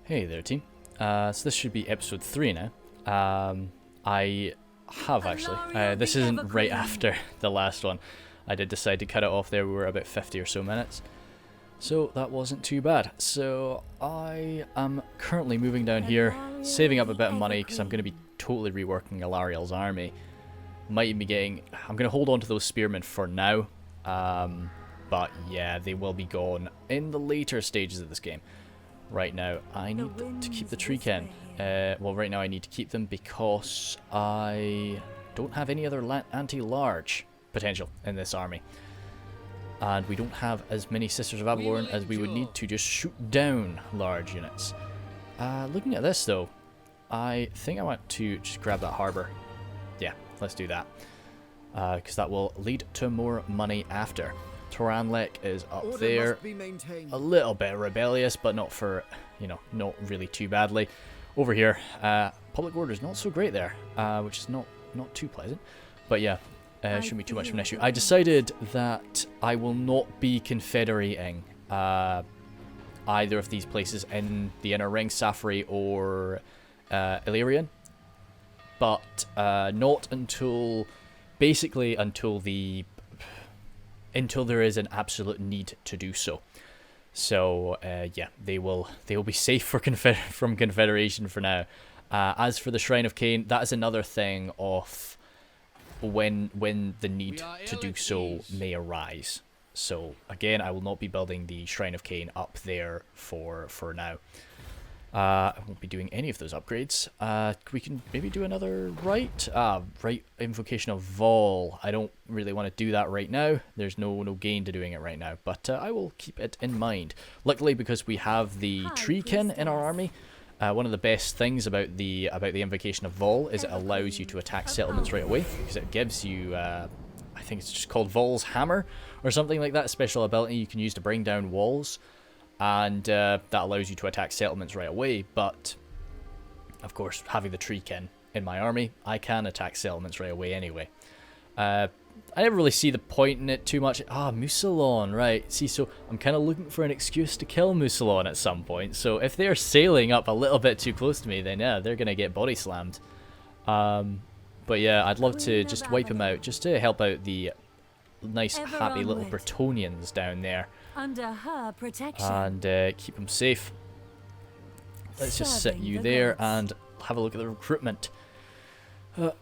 Hey there, team. So this should be episode 3 now. I have actually. This isn't right after the last one. I did decide to cut it off there. We were about 50 or so minutes. So that wasn't too bad. So I am currently moving down here, saving up a bit of money because I'm going to be totally reworking Alarielle's army. Might even be getting... I'm going to hold on to those spearmen for now. But yeah, they will be gone in the later stages of this game. Right now, I need to keep the Treekin. Well, right now I need to keep them because I don't have any other anti-large potential in this army. And we don't have as many Sisters of Avelorn as we would need to just shoot down large units. Looking at this though, I think I want to just grab that harbour. Yeah, let's do that. Because that will lead to more money after. Toranlek is up there, a little bit rebellious, but not for, you know, not really too badly. Over here, public order is not so great there, which is not too pleasant. But yeah, shouldn't be too much of an issue. I decided that I will not be confederating either of these places in the Inner Ring, Safari or Illyrian, but not until, basically until there is an absolute need to do so. So yeah, they will be safe for from Confederation for now. As for the Shrine of Cain, that is another thing of when the need to do so may arise. So again, I will not be building the Shrine of Cain up there for now. I won't be doing any of those upgrades. We can maybe do another right invocation of Vole. I don't really want to do that right now. There's no gain to doing it right now, but I will keep it in mind. Luckily, because we have the Treekin in our army, one of the best things about the invocation of Vole is it allows you to attack settlements right away, because it gives you I think it's just called Vole's Hammer or something like that, a special ability you can use to bring down walls. And that allows you to attack settlements right away, but of course, having the Treekin in my army, I can attack settlements right away anyway. I never really see the point in it too much. Musalon, right. See, so I'm kind of looking for an excuse to kill Musalon at some point, so if they're sailing up a little bit too close to me, then yeah, they're going to get body slammed. But yeah, I'd love to just wipe him out, just to help out the nice, happy little Bretonnians down there. Under her protection. And keep them safe. Let's just set you there and have a look at the recruitment.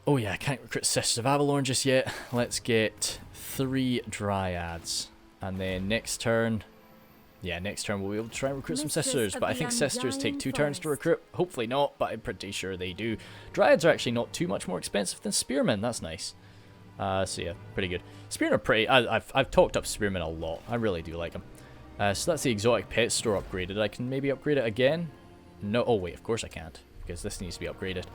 Oh yeah, I can't recruit Sisters of Avelorn just yet. Let's get 3 Dryads. And then next turn... Yeah, next turn we'll be able to try and recruit some Sisters. But I think Sisters take 2 turns to recruit. Hopefully not, but I'm pretty sure they do. Dryads are actually not too much more expensive than Spearmen. That's nice. So yeah, pretty good. Spearmen are pretty... I've talked up Spearmen a lot. I really do like them. So that's the exotic pet store upgraded. I can maybe upgrade it again? No. Oh wait, of course I can't, because this needs to be upgraded.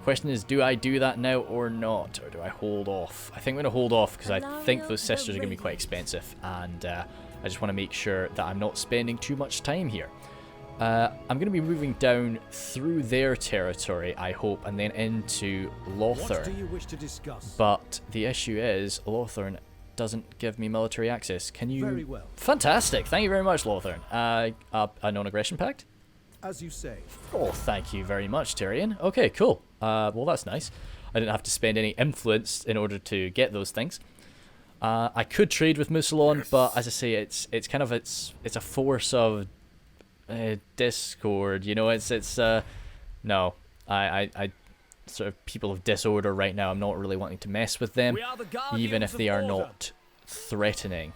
Question is, do I do that now or not? Or do I hold off? I think I'm going to hold off, because I think those Sisters are going to be quite expensive. And I just want to make sure that I'm not spending too much time here. I'm going to be moving down through their territory, I hope, and then into Lothar. What do you wish to discuss? But the issue is, Lothar doesn't give me military access. Can you... Very well. Fantastic. Thank you very much, Lothar. A non-aggression pact? As you say. Oh, thank you very much, Tyrion. Okay, cool. Well, that's nice. I didn't have to spend any influence in order to get those things. I could trade with Musalon, but as I say, it's kind of it's a force of discord. You know, no. I sort of people of disorder right now. I'm not really wanting to mess with them, even if they are not threatening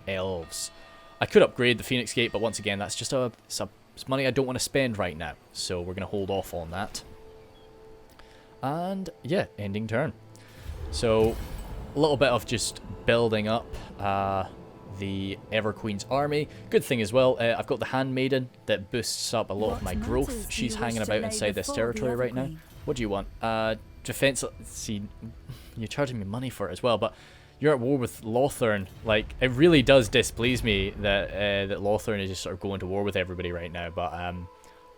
elves. I could upgrade the Phoenix Gate, but once again, that's just it's money I don't want to spend right now, so we're going to hold off on that. And yeah, ending turn. So a little bit of just building up the Everqueen's army. Good thing as well, I've got the Handmaiden that boosts up a lot of my growth. She's hanging about inside this territory right now. What do you want? Defense. See, you're charging me money for it as well, but you're at war with Lothar. Like, it really does displease me that that Lothar is just sort of going to war with everybody right now. But I'm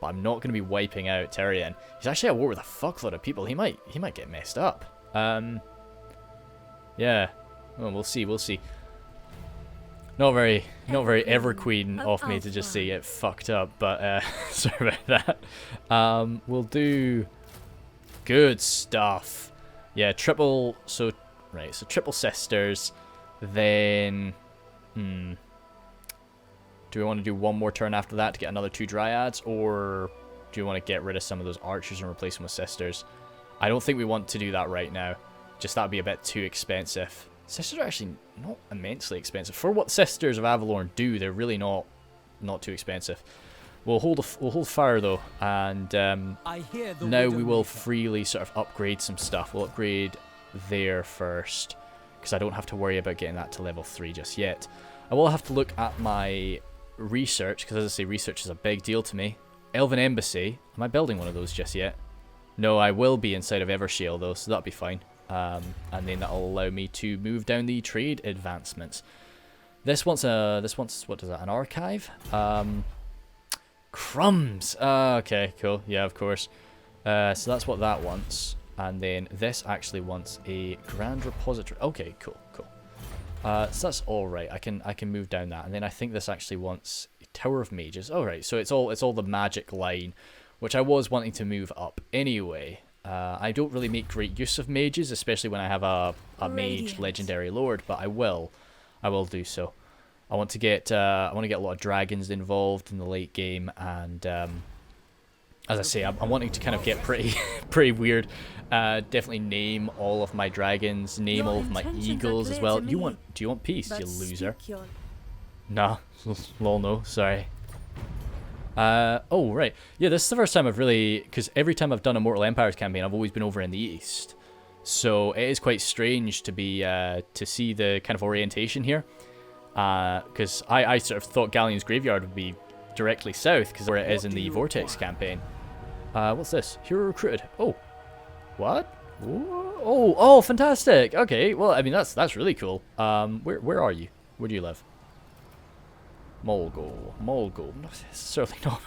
not going to be wiping out Tyrion. He's actually at war with a fuckload of people. He might get messed up. Yeah. Well, we'll see. Not very Everqueen of me to just say it fucked up, but sorry about that. We'll do good stuff. Yeah, triple. So right, so triple sisters. Then, do we want to do one more turn after that to get another 2 dryads, or do you want to get rid of some of those archers and replace them with sisters? I don't think we want to do that right now. Just that would be a bit too expensive. Sisters are actually not immensely expensive. For what Sisters of Avelorn do, they're really not too expensive. We'll hold fire though, and now we will freely sort of upgrade some stuff. We'll upgrade there first, because I don't have to worry about getting that to level 3 just yet. I will have to look at my research, because as I say, research is a big deal to me. Elven Embassy, am I building one of those just yet? No, I will be inside of Evershale though, so that'll be fine. And then that'll allow me to move down the trade advancements. This wants what is that? An archive? Crumbs. Okay, cool. Yeah, of course. So that's what that wants, and then this actually wants a grand repository. Okay, cool. So that's all right. I can move down that, and then I think this actually wants a Tower of Mages. All right. So it's all the magic line, which I was wanting to move up anyway. I don't really make great use of mages, especially when I have a mage legendary lord, but I will do so. I want to get a lot of dragons involved in the late game, and as I say, I'm wanting to kind of get pretty weird. Definitely name all of my dragons, name all of my eagles as well. Do you want peace, you loser? Nah, lol, no, sorry. Oh, right. Yeah, this is the first time I've really... Because every time I've done a Mortal Empires campaign, I've always been over in the east. So it is quite strange to be to see the kind of orientation here. Because I sort of thought Galleon's Graveyard would be directly south, because where it is in the Vortex campaign. What's this? Hero recruited. Oh. What? Oh, fantastic. Okay, well, I mean, that's really cool. Where are you? Where do you live? Molgo. It's certainly not.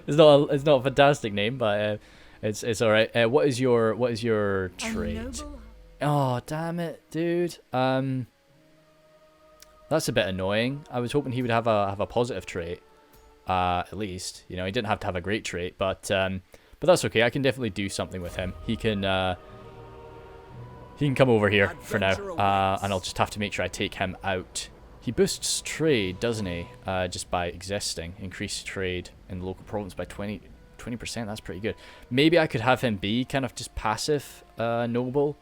It's not a fantastic name, but it's all right. What is your trait? Oh, damn it, dude. That's a bit annoying. I was hoping he would have a positive trait. At least, you know, he didn't have to have a great trait, but that's okay. I can definitely do something with him. He can come over here for now, and I'll just have to make sure I take him out. He boosts trade, doesn't he? Just by existing. Increase trade in the local province by 20%. That's pretty good. Maybe I could have him be kind of just passive noble.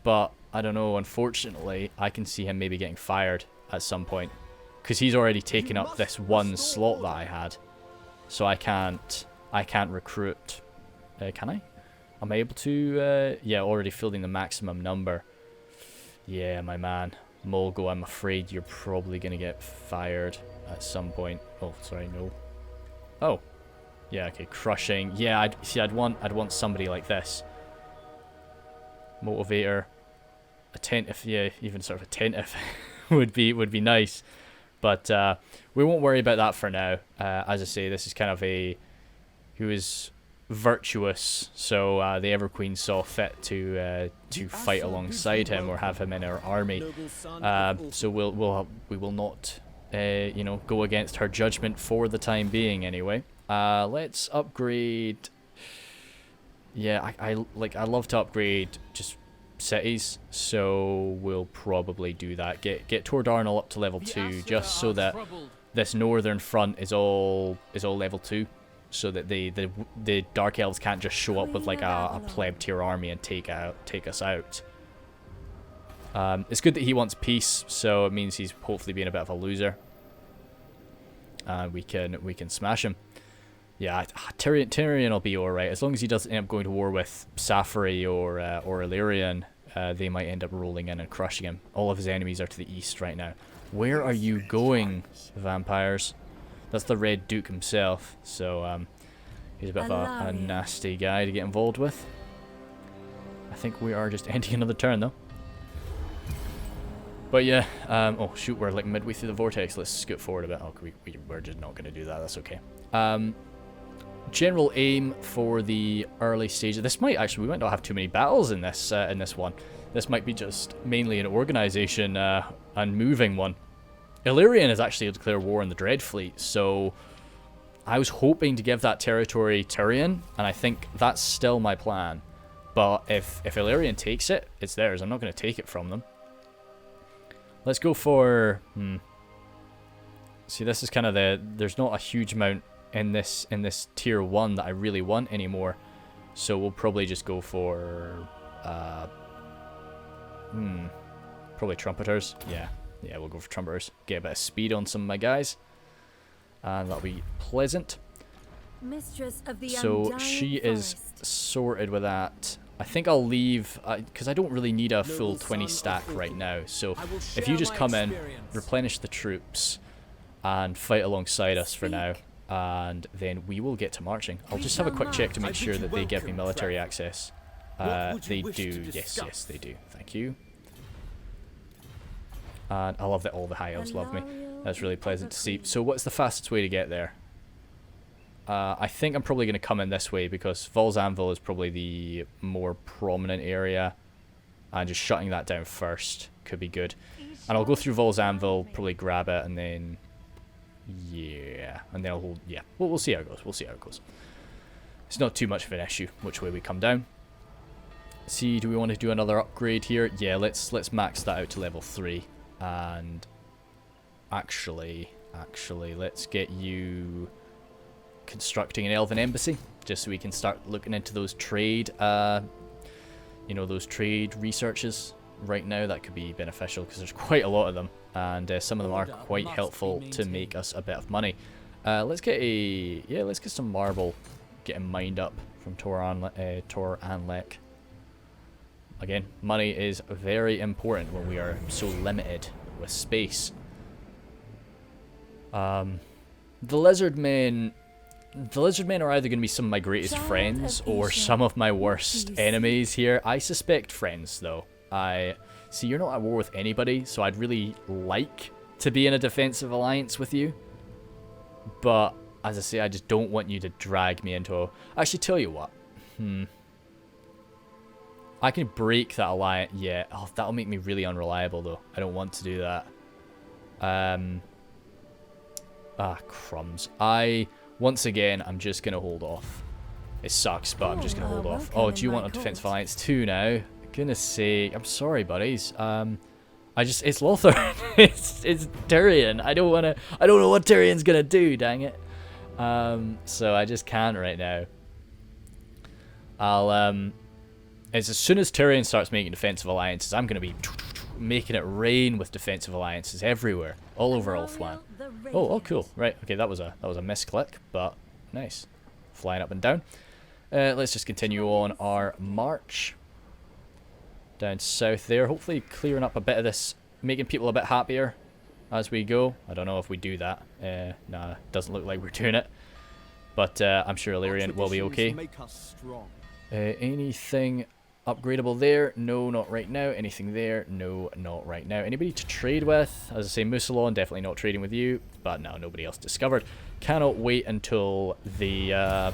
But I don't know. Unfortunately, I can see him maybe getting fired at some point. Because he's already taken up this one slot that I had. So I can't recruit. Can I? Am I able to? Yeah, already filling the maximum number. Yeah, my man. Molgo, I'm afraid you're probably going to get fired at some point. Oh, sorry, no. Oh. Yeah, okay, crushing. Yeah, I'd want somebody like this. Motivator. Attentive, yeah, even sort of attentive would be nice. But we won't worry about that for now. As I say, this is kind of who is virtuous, so the Everqueen saw fit to fight alongside him or have him in our army. So we will not go against her judgment for the time being anyway. Let's upgrade. Yeah, I love to upgrade just cities, so we'll probably do that. Get Tor Darnell up to level 2, just so that this northern front is all level 2. So that the Dark Elves can't just show up with like a pleb tier army and take us out. It's good that he wants peace, so it means he's hopefully being a bit of a loser. We can smash him. Yeah, Tyrion will be alright as long as he doesn't end up going to war with Safari or Illyrian. They might end up rolling in and crushing him. All of his enemies are to the east right now. Where are you going, vampires? That's the Red Duke himself, so he's a bit of a nasty guy to get involved with. I think we are just ending another turn, though. But yeah, oh shoot, we're like midway through the vortex. Let's scoot forward a bit. Oh, we're just not going to do that. That's okay. General aim for the early stage. This might actually, we might not have too many battles in this one. This might be just mainly an organization and moving one. Illyrian has actually declared war on the Dread Fleet, so I was hoping to give that territory Tyrion, and I think that's still my plan. But if Illyrian takes it, it's theirs. I'm not going to take it from them. Let's go for... See, this is kind of the... There's not a huge amount in this tier 1 that I really want anymore. So we'll probably just go for... Probably Trumpeters. Yeah, we'll go for Trumpeters. Get a bit of speed on some of my guys. And that'll be pleasant. Mistress of the So Undying she is Forest. sorted with that. I think I'll leave, because I don't really need a full 20 stack right now. So if you just come in, replenish the troops, and fight alongside us for now, and then we will get to marching. I'll just have a quick check to make sure that they give me military access. They do, yes, they do. Thank you. And I love that all the high elves love me. That's really pleasant to see. So what's the fastest way to get there? I think I'm probably going to come in this way because Vole's Anvil is probably the more prominent area. And just shutting that down first could be good. And I'll go through Vole's Anvil, probably grab it, and then... Yeah. And then I'll hold... Yeah. We'll see how it goes. We'll see how it goes. It's not too much of an issue which way we come down. See, do we want to do another upgrade here? Yeah, let's max that out to level 3. And... Actually, let's get you... constructing an elven embassy, just so we can start looking into those trade, those trade researches right now. That could be beneficial because there's quite a lot of them, and some of them are quite helpful to make us a bit of money. Let's get some marble getting mined up from Tor Anlec. Again, money is very important when we are so limited with space. The lizard men are either going to be some of my greatest friends or some of my worst enemies here. I suspect friends, though. See, you're not at war with anybody, so I'd really like to be in a defensive alliance with you. But, as I say, I just don't want you to drag me into a... Actually, tell you what. I can break that alliance. Yeah, that'll make me really unreliable, though. I don't want to do that. Crumbs. Once again, I'm just going to hold off. It sucks, but I'm just going to hold off. Oh, do you want a defensive alliance too now? Goodness sake. I'm sorry, buddies. It's Lothar. it's Tyrion. I don't know what Tyrion's going to do, dang it. So I just can't right now. As soon as Tyrion starts making defensive alliances, I'm going to be making it rain with defensive alliances everywhere, all over Ulthuan. Oh, cool. Right. Okay, that was a misclick, but nice. Flying up and down. Let's just continue on our march down south there. Hopefully clearing up a bit of this, making people a bit happier as we go. I don't know if we do that. Nah, doesn't look like we're doing it. But I'm sure Illyrian will be okay. Anything upgradable there? No, not right now. Anything there? No, not right now. Anybody to trade with? As I say, Musalon, definitely not trading with you. But no, nobody else discovered. Cannot wait until the,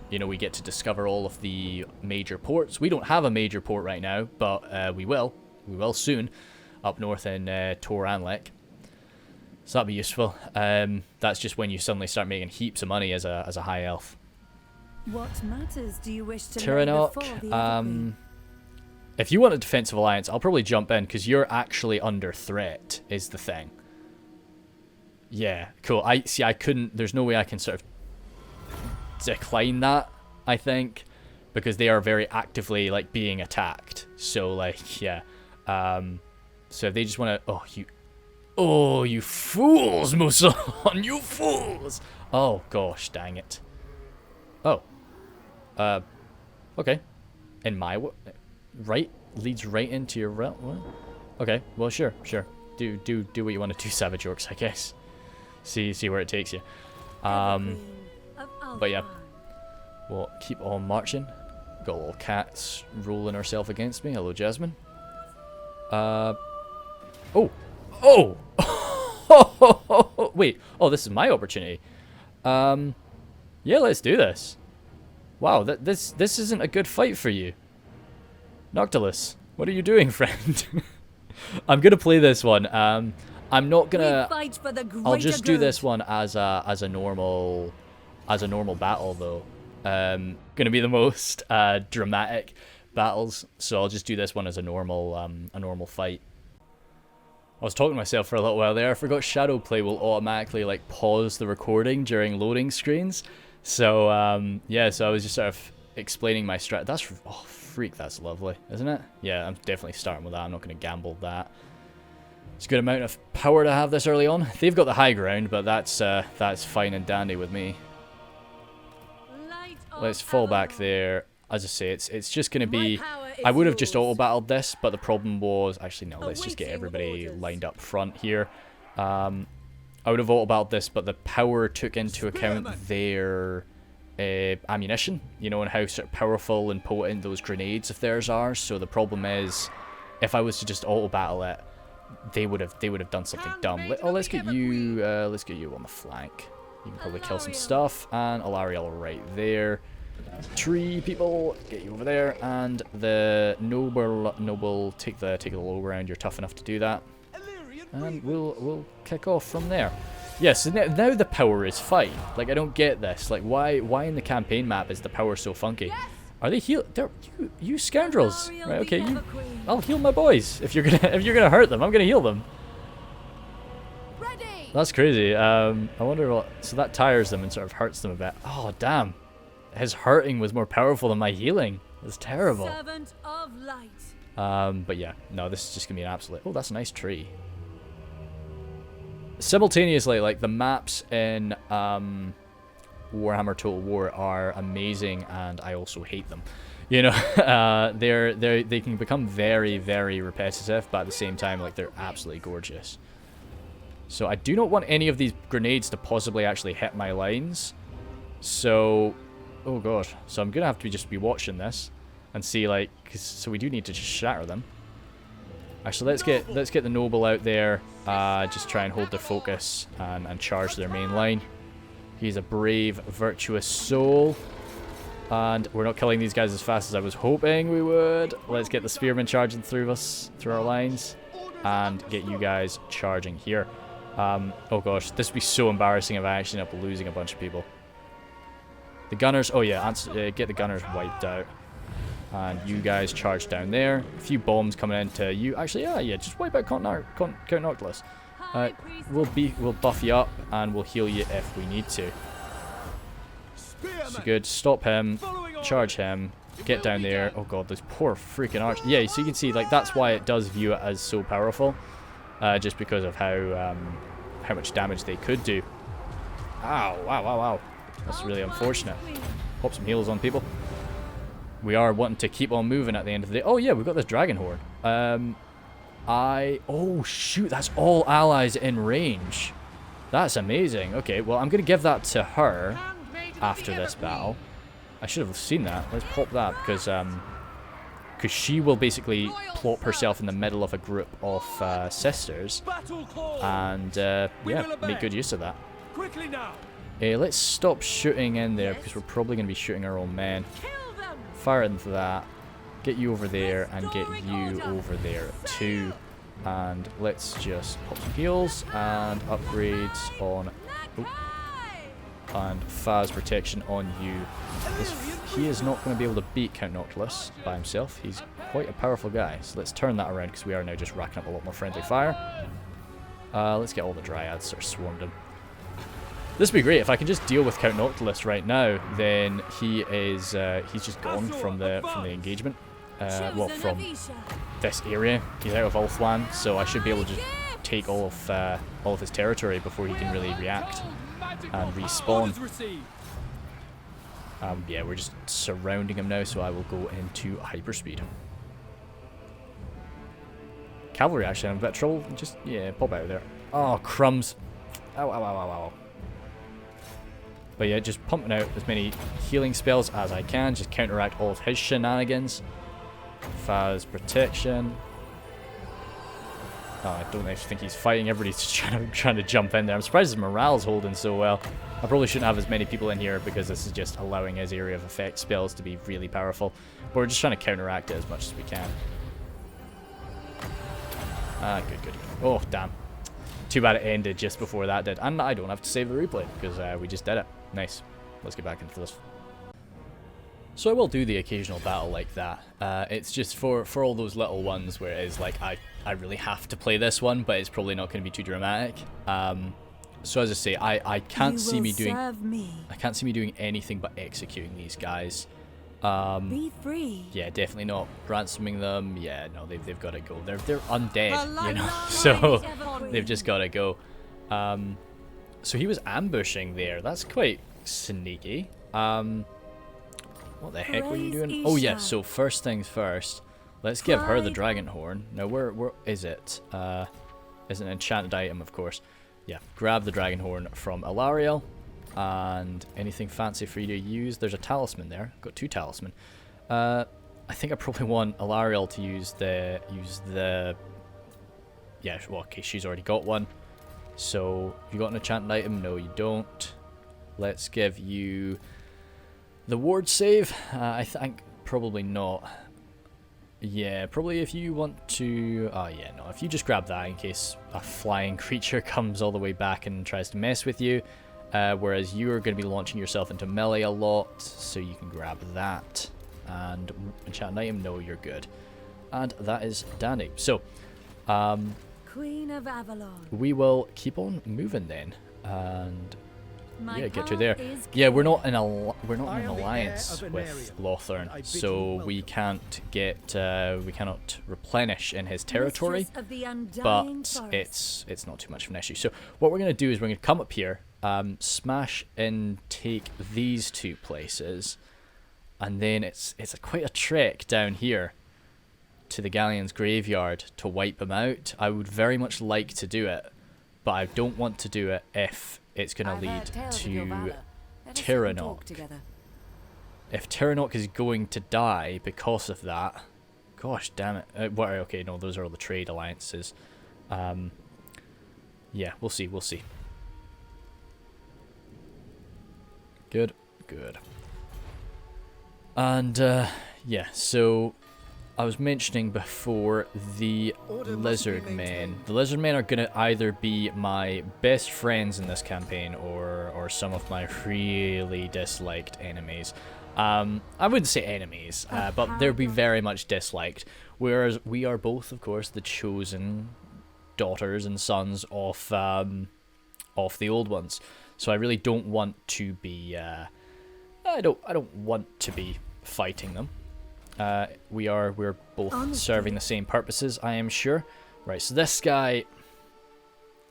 we get to discover all of the major ports. We don't have a major port right now, but we will. We will soon. Up north in Tor Anlec. So that'll be useful. That's just when you suddenly start making heaps of money as a high elf. What matters do you wish to Tyrannoc, if you want a defensive alliance, I'll probably jump in because you're actually under threat, is the thing. Yeah, cool. I couldn't, there's no way I can sort of decline that, I think, because they are very actively, like, being attacked. So, like, yeah. So if they just want to, oh, you fools, Musalon, you fools! Oh, gosh, dang it. Oh. Okay. In my right leads right into your realm. What? Okay. Well, sure. Do what you want to do, Savage Orcs, I guess. See where it takes you. But yeah, we'll keep on marching. Got little cats rolling herself against me. Hello, Jasmine. Oh. Wait. Oh, this is my opportunity. Yeah, let's do this. Wow, this isn't a good fight for you. Noctilus, what are you doing, friend? I'm going to play this one. I'm not We gonna. fight for the I'll just do greater this good. one as a normal battle though. Gonna be the most dramatic battles, so I'll just do this one as a normal fight. I was talking to myself for a little while there. I forgot shadow play will automatically like pause the recording during loading screens. So yeah, so I was just sort of explaining my strat. That's oh freak, that's lovely, isn't it? Yeah, I'm definitely starting with that. I'm not going to gamble that. It's a good amount of power to have this early on. They've got the high ground, but that's fine and dandy with me. Light Let's of fall back Avelorn. there. As I say, it's just going to My be... power is I would have just yours. auto-battled this, but the problem was... Actually, no, let's just get Awaiting everybody orders. lined up front here. I would have auto-battled this, but the power took into account their ammunition, you know, and how sort of powerful and potent those grenades of theirs are. So the problem is, if I was to just auto-battle it, they would have done something dumb. Let's get you on the flank. You can probably kill some stuff, and Alarielle right there. Tree people, get you over there, and the noble take the low ground. You're tough enough to do that, and we'll kick off from there. Yes, so now the power is fine. Like I don't get this. Like why in the campaign map is the power so funky? Are they heal? They're you scoundrels. Alarielle, Right? Okay, the you. Everqueen. I'll heal my boys. If you're gonna hurt them, I'm gonna heal them. Ready. That's crazy. I wonder what. So that tires them and sort of hurts them a bit. Oh damn. His hurting was more powerful than my healing. That's terrible. Servant of light. But yeah, no, this is just gonna be an absolute. Oh, that's a nice tree. Simultaneously, like the maps in Warhammer Total War are amazing, and I also hate them. You know, they can become very, very repetitive, but at the same time, like they're absolutely gorgeous. So I do not want any of these grenades to possibly actually hit my lines. So. Oh god, so I'm gonna have to just be watching this and see like, so we do need to just shatter them. Actually, let's get the noble out there. Just try and hold their focus and charge their main line. He's a brave, virtuous soul, and we're not killing these guys as fast as I was hoping we would. Let's get the spearmen charging through our lines, and get you guys charging here. Oh gosh, this would be so embarrassing if I actually end up losing a bunch of people. The gunners, oh yeah, get the gunners wiped out. And you guys charge down there. A few bombs coming into you. Actually, yeah, just wipe out Count Noctilus. We'll buff you up and we'll heal you if we need to. So good, stop him, charge him, get down there. Oh god, those poor freaking archers. Yeah, so you can see, like, that's why it does view it as so powerful. Just because of how much damage they could do. Ow, wow. That's really unfortunate. Pop some heals on people. We are wanting to keep on moving at the end of the day. Oh yeah, we've got this dragon horde. Oh shoot, that's all allies in range. That's amazing. Okay, well I'm gonna give that to her after this battle. I should have seen that. Let's pop that because she will basically plop herself in the middle of a group of sisters, and yeah, make good use of that. Quickly now. Let's stop shooting in there because we're probably going to be shooting our own men. Fire into that. Get you over there and get you over there too. And let's just pop some heals and upgrades on... and Faz protection on you. He is not going to be able to beat Count Noctilus by himself. He's quite a powerful guy. So let's turn that around because we are now just racking up a lot more friendly fire. Let's get all the dryads sort of swarmed him. This would be great if I can just deal with Count Noctilus right now. Then he is he's just gone from the engagement. Well, from this area. He's out of Ulthwan, so I should be able to just take all of his territory before he can really react and respawn. Yeah, we're just surrounding him now, so I will go into hyperspeed. Cavalry actually, I'm a bit of trouble. Just, yeah, pop out of there. Oh, crumbs. Ow. But yeah, just pumping out as many healing spells as I can. Just counteract all of his shenanigans. Faz protection. Oh, I don't actually think he's fighting. Everybody's just trying to jump in there. I'm surprised his morale's holding so well. I probably shouldn't have as many people in here because this is just allowing his area of effect spells to be really powerful. But we're just trying to counteract it as much as we can. Good. Oh, damn. Too bad it ended just before that did. And I don't have to save the replay, because we just did it. Nice. Let's get back into this. So I will do the occasional battle like that. It's just for all those little ones where it is like, I really have to play this one, but it's probably not going to be too dramatic. So as I say, I can't see me doing anything but executing these guys. Be free. Yeah, definitely not ransoming them. Yeah, no, they've got to go. They're undead, you know, so they've just got to go. So he was ambushing there. That's quite sneaky. What the heck were you doing? Oh yeah, so first things first, let's give her the dragon horn. Now where is it? It's an enchanted item, of course. Yeah, grab the dragon horn from Alarielle. And anything fancy for you to use? There's a talisman there. Got 2 talisman. I think I probably want Alarielle to use the. Yeah, well, okay, she's already got one. So you got an enchanted item? No, you don't. Let's give you the ward save. I think probably not. Yeah, probably if you want to. Oh yeah, no. If you just grab that in case a flying creature comes all the way back and tries to mess with you. Whereas you are going to be launching yourself into melee a lot, so you can grab that. And enchant item, no, you're good. And that is dandy. So, Queen of Avelorn. we will keep on moving then, and My yeah, get to path there. is Yeah, we're clear. not in an I am the alliance heir of with Anvil. Lothern, I bid so you we welcome. can't get we cannot replenish in his territory. Mistress of the Undying But Forest. it's not too much of an issue. So what we're going to do is we're going to come up here, smash and take these 2 places, and then it's quite a trek down here to the Galleon's graveyard to wipe them out. I would very much like to do it, but I don't want to do it if it's going to lead to Tyrannoc. If Tyrannoc is going to die because of that, gosh damn it. Well, okay, no, those are all the trade alliances. Yeah, we'll see. Good. And, yeah, so I was mentioning before the lizard men. The lizard men are going to either be my best friends in this campaign or some of my really disliked enemies. I wouldn't say enemies, but they'll be very much disliked. Whereas we are both, of course, the chosen daughters and sons of the old ones. So I really don't want to be. I don't want to be fighting them. We're both serving the same purposes, I am sure. Right. So this guy,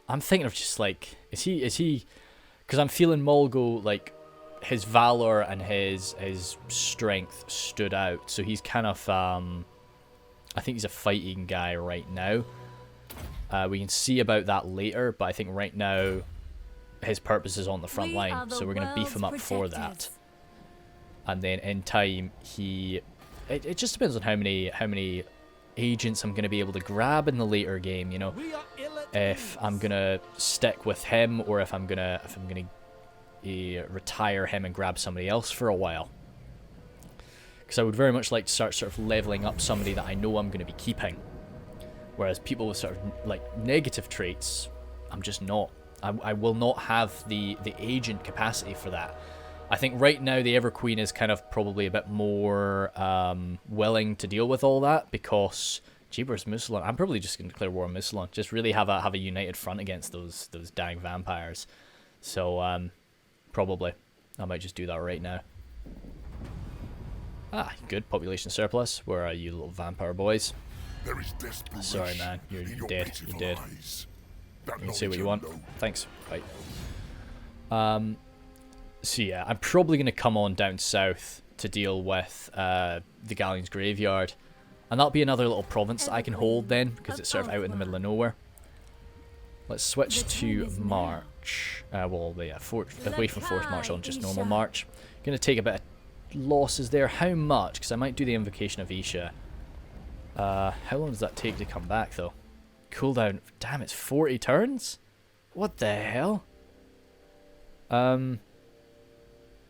I'm thinking of just like, is he? Because I'm feeling Mulgo, like his valor and his strength stood out. So he's kind of I think he's a fighting guy right now. We can see about that later, but I think right now his purpose is on the front line, so we're going to beef him up for that. And then in time, it just depends on how many agents I'm going to be able to grab in the later game, you know. If I'm going to stick with him, or if I'm going to retire him and grab somebody else for a while. Because I would very much like to start sort of leveling up somebody that I know I'm going to be keeping. Whereas people with sort of like negative traits, I'm just not. I will not have the agent capacity for that. I think right now the Everqueen is kind of probably a bit more willing to deal with all that, because Jeepers Musalon, I'm probably just going to declare war on Musalon. Just really have a united front against those dang vampires. So probably I might just do that right now. Ah, good population surplus. Where are you, little vampire boys? There is desperation. Sorry, man. You're in your dead. pitiful You're dead. eyes. You That can say what you knowledge want. alone. Thanks. Bye. So yeah, I'm probably going to come on down south to deal with the Galleon's graveyard. And that'll be another little province that I can hold then, because it's sort of out in the middle of nowhere. Let's switch to March. Well, yeah, away from Forced March on just normal March. Going to take a bit of losses there. How much? Because I might do the Invocation of Isha. How long does that take to come back, though? Cooldown. Damn, it's 40 turns? What the hell?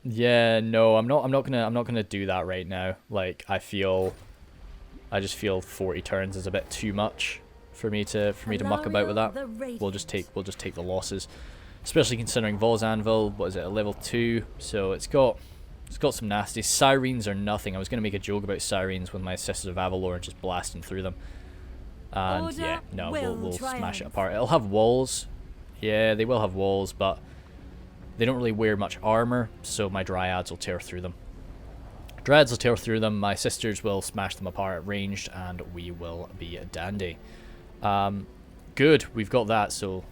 Yeah, no, I'm not gonna do that right now. Like, I just feel 40 turns is a bit too much for me to muck about with that. We'll just take the losses, especially considering Vole's Anvil. What is it? A level 2, so it's got some nasty. Sirens are nothing. I was gonna make a joke about sirens with my Sisters of Avelorn just blasting through them. And yeah, no, we'll smash it apart. It'll have walls. Yeah, they will have walls, but they don't really wear much armor, so my Dryads will tear through them. Dryads will tear through them, my sisters will smash them apart at ranged, and we will be dandy. Good, we've got that, so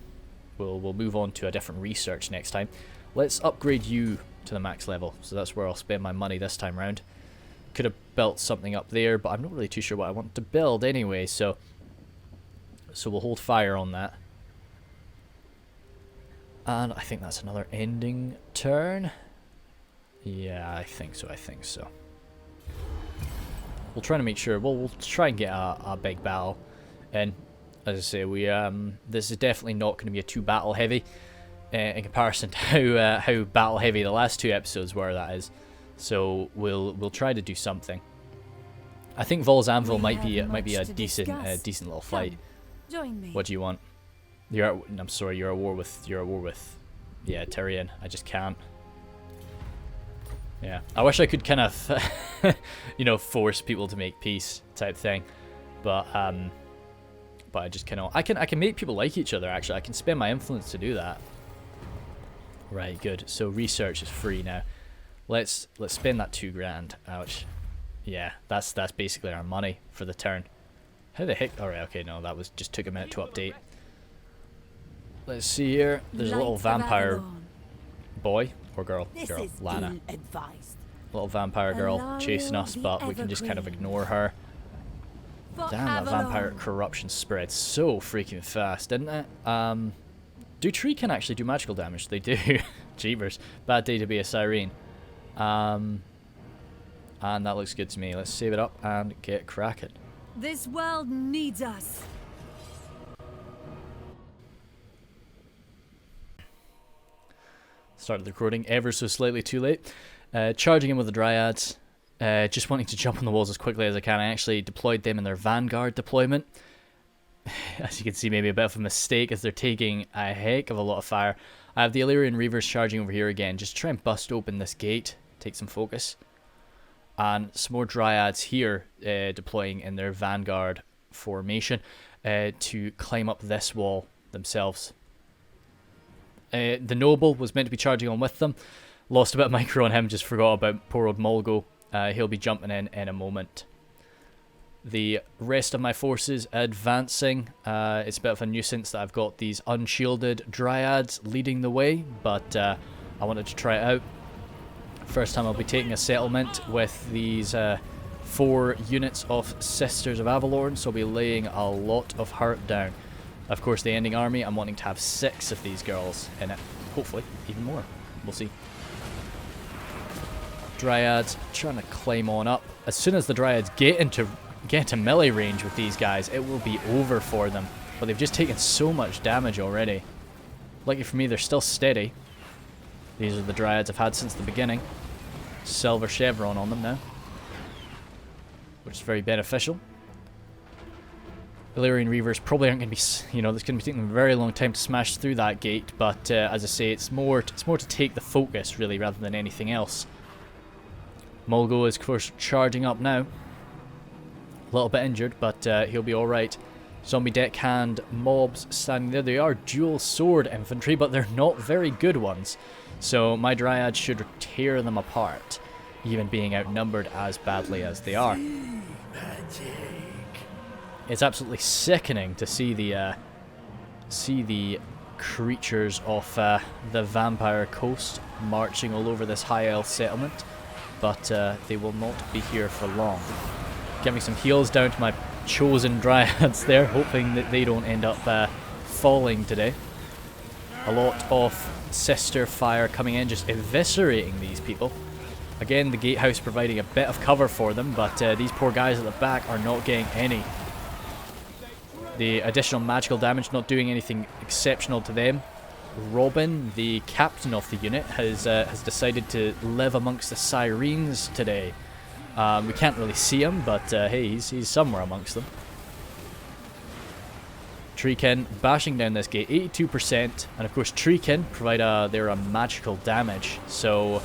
we'll move on to a different research next time. Let's upgrade you to the max level, so that's where I'll spend my money this time round. Could have built something up there, but I'm not really too sure what I want to build anyway, so we'll hold fire on that. And I think that's another ending turn. Yeah, I think so. We'll try to make sure, we'll try and get a big battle. And as I say, this is definitely not going to be a too battle heavy in comparison to how battle heavy the last 2 episodes were, that is. So we'll try to do something. I think Vole's Anvil might be a decent little fight. Join me. What do you want? I'm sorry, you're at war with yeah, Tyrion. I just can't. Yeah, I wish I could kind of you know, force people to make peace type thing, but I just cannot. I can make people like each other. Actually, I can spend my influence to do that. Right, good. So research is free now. Let's spend that 2 grand. Ouch. Yeah, that's basically our money for the turn. How the heck? All right, okay, no, that was just took a minute to update. Let's see here. There's a little vampire boy or girl, Lana. Little vampire girl chasing us, but we can just kind of ignore her. Damn, that vampire corruption spread so freaking fast, didn't it? Do tree can actually do magical damage? They do. Jeepers. Bad day to be a siren. And that looks good to me. Let's save it up and get cracking. This world needs us. Started the recording ever so slightly too late. Charging in with the Dryads. Just wanting to jump on the walls as quickly as I can. I actually deployed them in their Vanguard deployment. As you can see, maybe a bit of a mistake as they're taking a heck of a lot of fire. I have the Illyrian Reavers charging over here again. Just try and bust open this gate. Take some focus. And some more Dryads here deploying in their Vanguard formation to climb up this wall themselves. The Noble was meant to be charging on with them. Lost a bit of micro on him, just forgot about poor old Mulgo. He'll be jumping in a moment. The rest of my forces advancing. It's a bit of a nuisance that I've got these unshielded Dryads leading the way, but I wanted to try it out. First time I'll be taking a settlement with these 4 units of Sisters of Avelorn, so I'll be laying a lot of hurt down. Of course, the ending army, I'm wanting to have 6 of these girls in it. Hopefully, even more. We'll see. Dryads trying to climb on up. As soon as the Dryads get into melee range with these guys, it will be over for them. But they've just taken so much damage already. Lucky for me, they're still steady. These are the Dryads I've had since the beginning. Silver chevron on them now, which is very beneficial. Illyrian Reavers probably aren't going to be, you know, it's going to be taking them a very long time to smash through that gate, but as I say, it's more to take the focus, really, rather than anything else. Mulgo is, of course, charging up now. A little bit injured, but he'll be alright. Zombie deckhand mobs standing there. They are dual sword infantry, but they're not very good ones. So my Dryads should tear them apart, even being outnumbered as badly as they are. It's absolutely sickening to see the creatures of the Vampire Coast marching all over this high elf settlement, but they will not be here for long. Giving some heals down to my chosen Dryads there, hoping that they don't end up falling today. A lot of sister fire coming in, just eviscerating these people. Again, the gatehouse providing a bit of cover for them, but these poor guys at the back are not getting any. The additional magical damage not doing anything exceptional to them. Robin, the captain of the unit, has decided to live amongst the sirens today. We can't really see him, but hey, he's somewhere amongst them. Treekin bashing down this gate, 82%, and of course Treekin provide they're a magical damage, so,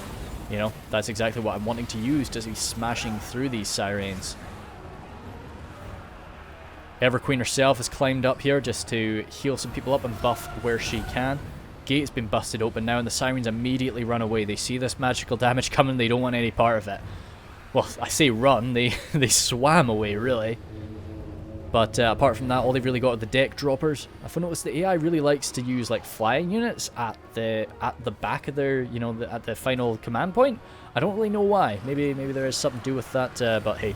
you know, that's exactly what I'm wanting to use, to be smashing through these sirens. Everqueen herself has climbed up here just to heal some people up and buff where she can. Gate's been busted open now, and the sirens immediately run away. They see this magical damage coming, they don't want any part of it. Well, I say run, they swam away, really. But apart from that, all they've really got are the deck droppers. I've noticed the AI really likes to use like flying units at the back of their, you know, at the final command point. I don't really know why. Maybe there is something to do with that. But hey,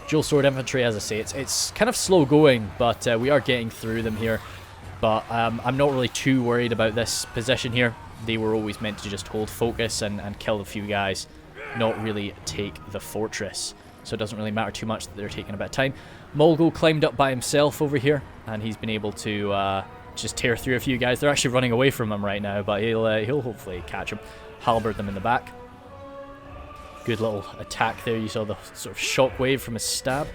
dual sword infantry, as I say, it's kind of slow going, but we are getting through them here. But I'm not really too worried about this position here. They were always meant to just hold focus and kill a few guys, not really take the fortress. So it doesn't really matter too much that they're taking a bit of time. Mulgo climbed up by himself over here, and he's been able to just tear through a few guys. They're actually running away from him right now, but he'll hopefully catch him. Halberd them in the back. Good little attack there. You saw the sort of shockwave from his stab.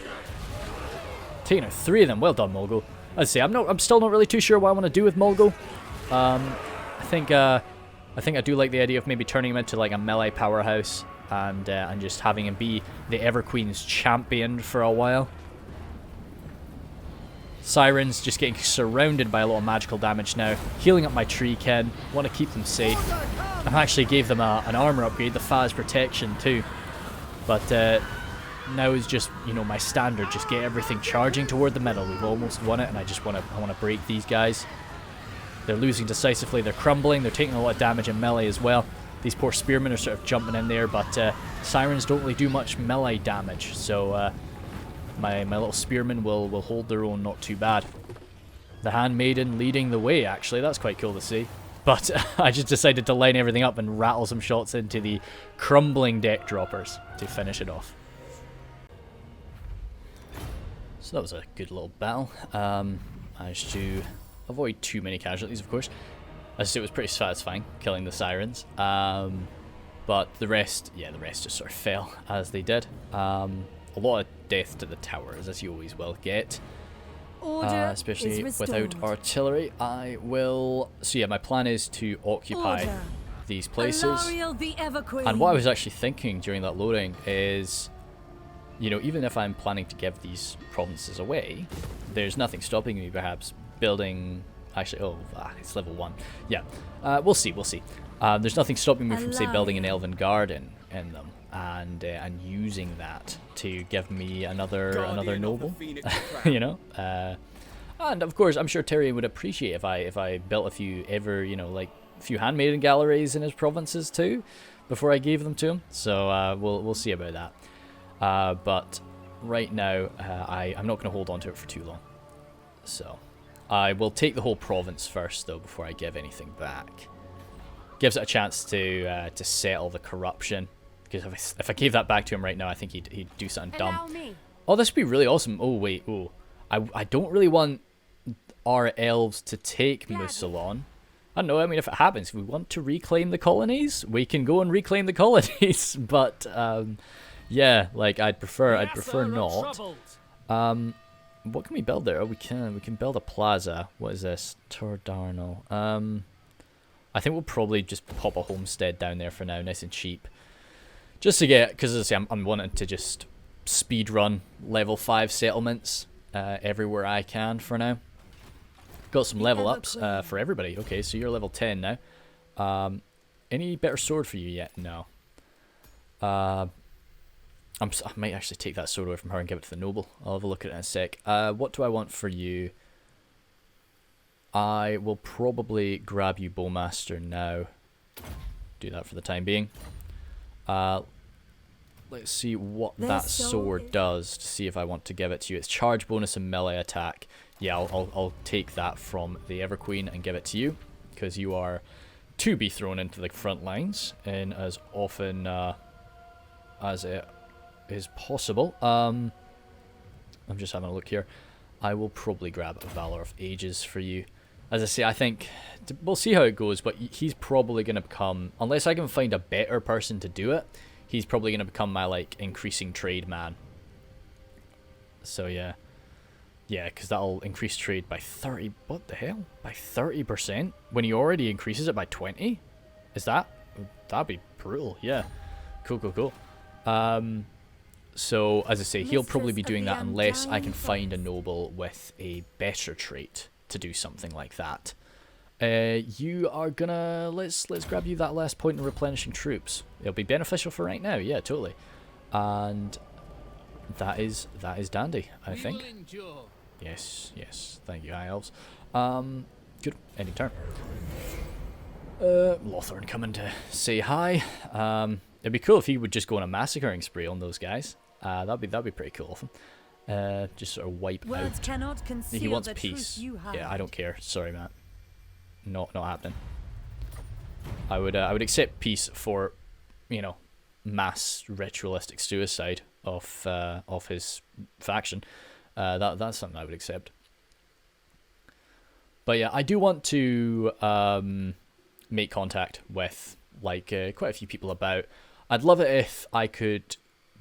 Taking out 3 of them. Well done, Mulgo. As I say, I'm still not really too sure what I want to do with Mulgo. I think I do like the idea of maybe turning him into like a melee powerhouse. And just having him be the Everqueen's champion for a while. Sirens just getting surrounded by a lot of magical damage now. Healing up my Treekin. Want to keep them safe. I actually gave them an armor upgrade, the Phase protection too. But now is just, you know, my standard. Just get everything charging toward the middle. We've almost won it, and I want to break these guys. They're losing decisively. They're crumbling. They're taking a lot of damage in melee as well. These poor spearmen are sort of jumping in there, but sirens don't really do much melee damage, so my little spearmen will hold their own not too bad. The handmaiden leading the way, actually. That's quite cool to see. But I just decided to line everything up and rattle some shots into the crumbling deck droppers to finish it off. So that was a good little battle. Managed to avoid too many casualties, of course. As I say, it was pretty satisfying killing the sirens, but the rest just sort of fell as they did. A lot of death to the towers, as you always will get, especially without artillery. I will. So yeah, my plan is to occupy these places. And what I was actually thinking during that loading is, you know, even if I'm planning to give these provinces away, there's nothing stopping me perhaps building. Actually, it's level 1. Yeah, we'll see. There's nothing stopping me from, say, building an elven garden in them and using that to give me another noble. You know, and of course, I'm sure Tyrion would appreciate if I built a few few handmaiden galleries in his provinces too, before I gave them to him. So we'll see about that. But right now, I'm not going to hold on to it for too long. So. I will take the whole province first, though, before I give anything back. Gives it a chance to settle the corruption. Because if I gave that back to him right now, I think he'd do something dumb. Oh, this would be really awesome. Oh, wait. Oh, I don't really want our elves to take Mousillon. I don't know. I mean, if it happens, if we want to reclaim the colonies, we can go and reclaim the colonies. But, yeah, like, I'd prefer not. What can we build there? Oh, we can build a plaza. What is this? Tordarnal. I think we'll probably just pop a homestead down there for now, nice and cheap. Just to get, because as I say, I'm wanting to just speed run level 5 settlements everywhere I can for now. Got some level ups for everybody. Okay, so you're level 10 now. Any better sword for you yet? No. I might actually take that sword away from her and give it to the noble. I'll have a look at it in a sec. What do I want for you? I will probably grab you Bowmaster now. Do that for the time being. Let's see what that sword does to see if I want to give it to you. It's charge bonus and melee attack. Yeah, I'll take that from the Everqueen and give it to you, because you are to be thrown into the front lines in as often as it is possible. I'm just having a look here. I will probably grab a Valor of Ages for you. As I say, I think we'll see how it goes, but he's probably going to become, unless I can find a better person to do it, he's probably going to become my like increasing trade man. So yeah, Yeah, because that'll increase trade by 30. What the hell? By 30%? When he already increases it by 20? Is that? That'd be brutal. Yeah. Cool, cool, cool. So, as I say, he'll probably be doing that unless I can find a noble with a better trait to do something like that. You are gonna... Let's grab you that last point in replenishing troops. It'll be beneficial for right now. Yeah, totally. And that is dandy, I think. Yes, yes. Thank you, High Elves. Good. Ending turn. Lothorn coming to say hi. It'd be cool if he would just go on a massacring spree on those guys. That'd be pretty cool of him. Just sort of wipe Words out. cannot conceal He wants the peace. truth you hide. Yeah, I don't care. Sorry, Matt. Not happening. I would accept peace for, you know, mass ritualistic suicide of his faction. That's something I would accept. But yeah, I do want to make contact with like quite a few people about. I'd love it if I could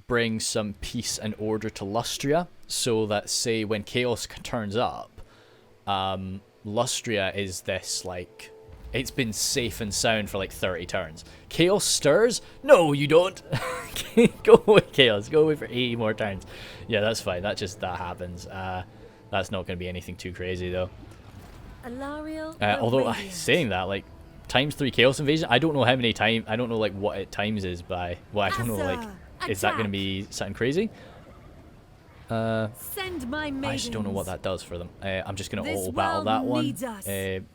bring some peace and order to Lustria, so that say when chaos turns up, Lustria is this like, it's been safe and sound for like 30 turns. Chaos stirs? No, you don't. Go away, Chaos. Go away for 80 more turns. Yeah, that's fine. That happens. That's not going to be anything too crazy though. Alarielle, Although radiant. saying that, like ×3 Chaos Invasion, I don't know how many times. I don't know like what it times is by. Well, I don't know like. Is that going to be something crazy? Send my I just don't know what maidens. that does for them. I'm just going to This auto battle world that one. needs us.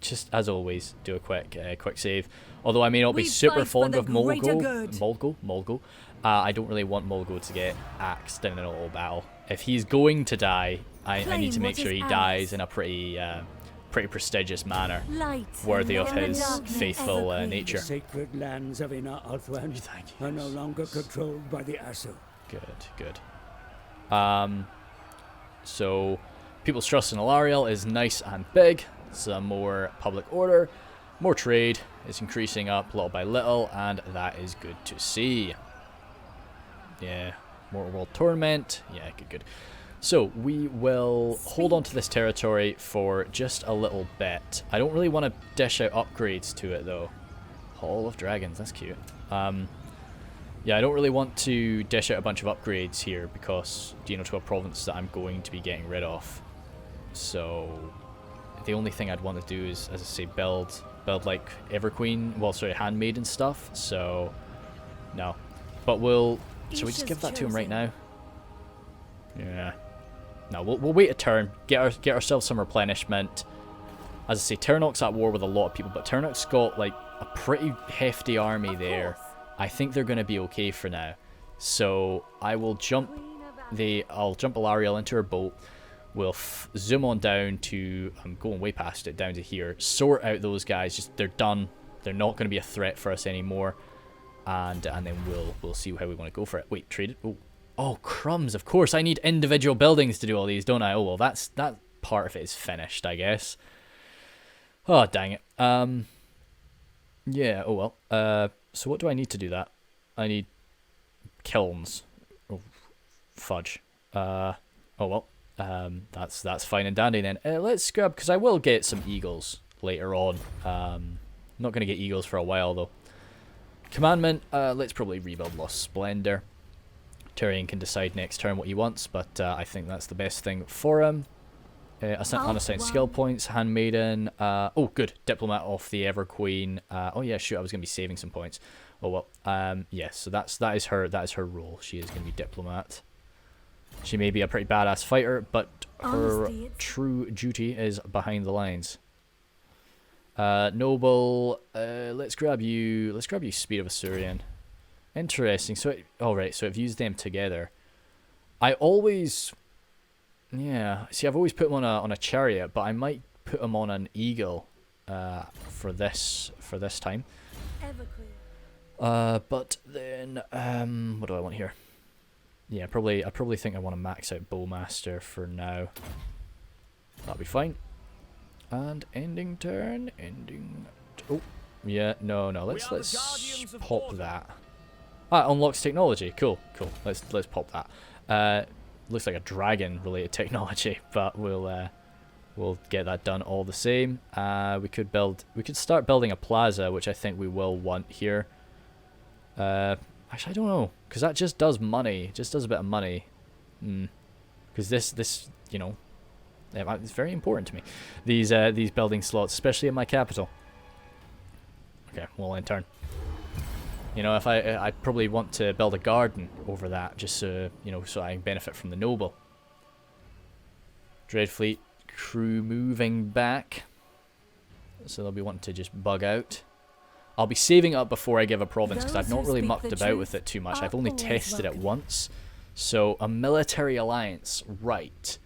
Just as always, do a quick save. Although I may not be We super fight for fond the of greater good. Mulgo. I don't really want Mulgo to get axed in an auto battle. If he's going to die, I need to Claim make what sure is he ours. dies in a pretty prestigious manner, Light worthy of in the his darkness faithful evergreen. nature. The sacred lands of Inner Althwen Thank you. are no longer controlled by the Asu. Good. So people's trust in Alarielle is nice and big. Some more public order, more trade. It's increasing up little by little, and that is good to see. Yeah, more world torment. Yeah, good. So we will hold on to this territory for just a little bit. I don't really want to dish out upgrades to it though. Hall of Dragons, that's cute. Yeah, I don't really want to dish out a bunch of upgrades here because, you know, to a province that I'm going to be getting rid of. So the only thing I'd want to do is, as I say, build like Everqueen, well, sorry, Handmaiden stuff. So no, but shall we just give that to him right now? Yeah. No, we'll wait a turn, get ourselves some replenishment. As I say, Ternok's at war with a lot of people, but Ternok's got like a pretty hefty army there. I think they're going to be okay for now. So I will jump I'll jump Alarielle into her boat. We'll zoom on down to, I'm going way past it, down to here. Sort out those guys, just they're done. They're not going to be a threat for us anymore. And then we'll see how we want to go for it. Wait, traded? Oh, crumbs, of course. I need individual buildings to do all these, don't I? Oh, well, that part of it is finished, I guess. Oh, dang it. Yeah, oh well. So what do I need to do that? I need kilns. Oh, fudge. Oh well. That's fine and dandy then. Let's grab, because I will get some eagles later on. Not going to get eagles for a while though. Commandment, let's probably rebuild Lost Splendor. Tyrion can decide next turn what he wants, but I think that's the best thing for him. Unassigned skill points, Handmaiden. Oh, good. Diplomat off the Everqueen. Oh yeah, shoot, I was going to be saving some points. Oh well. Yes, so that is her role. She is going to be diplomat. She may be a pretty badass fighter, but her true duty is behind the lines. Noble. Let's grab you. Let's grab you, Speed of Asuryan. Interesting. So, alright. So I've used them together. I always. Yeah, see, I've always put him on a chariot, but I might put him on an eagle for this time. But then what do I want here? Yeah, I probably think I want to max out Bowmaster for now. That'll be fine. And ending turn, oh, yeah, no, let's pop that. Ah, unlocks technology. Cool. Let's pop that. looks like a dragon-related technology, but we'll get that done all the same. We could start building a plaza, which I think we will want here. Actually, I don't know, because that just does money. It just does a bit of money. Because this, you know, it's very important to me. These building slots, especially in my capital. Okay, we'll end turn. You know, if I probably want to build a garden over that, just so, you know, so I can benefit from the noble. Dreadfleet crew moving back. So they'll be wanting to just bug out. I'll be saving up before I give a province, because I've not really mucked about with it too much. I've only tested it once. So, a military alliance, right.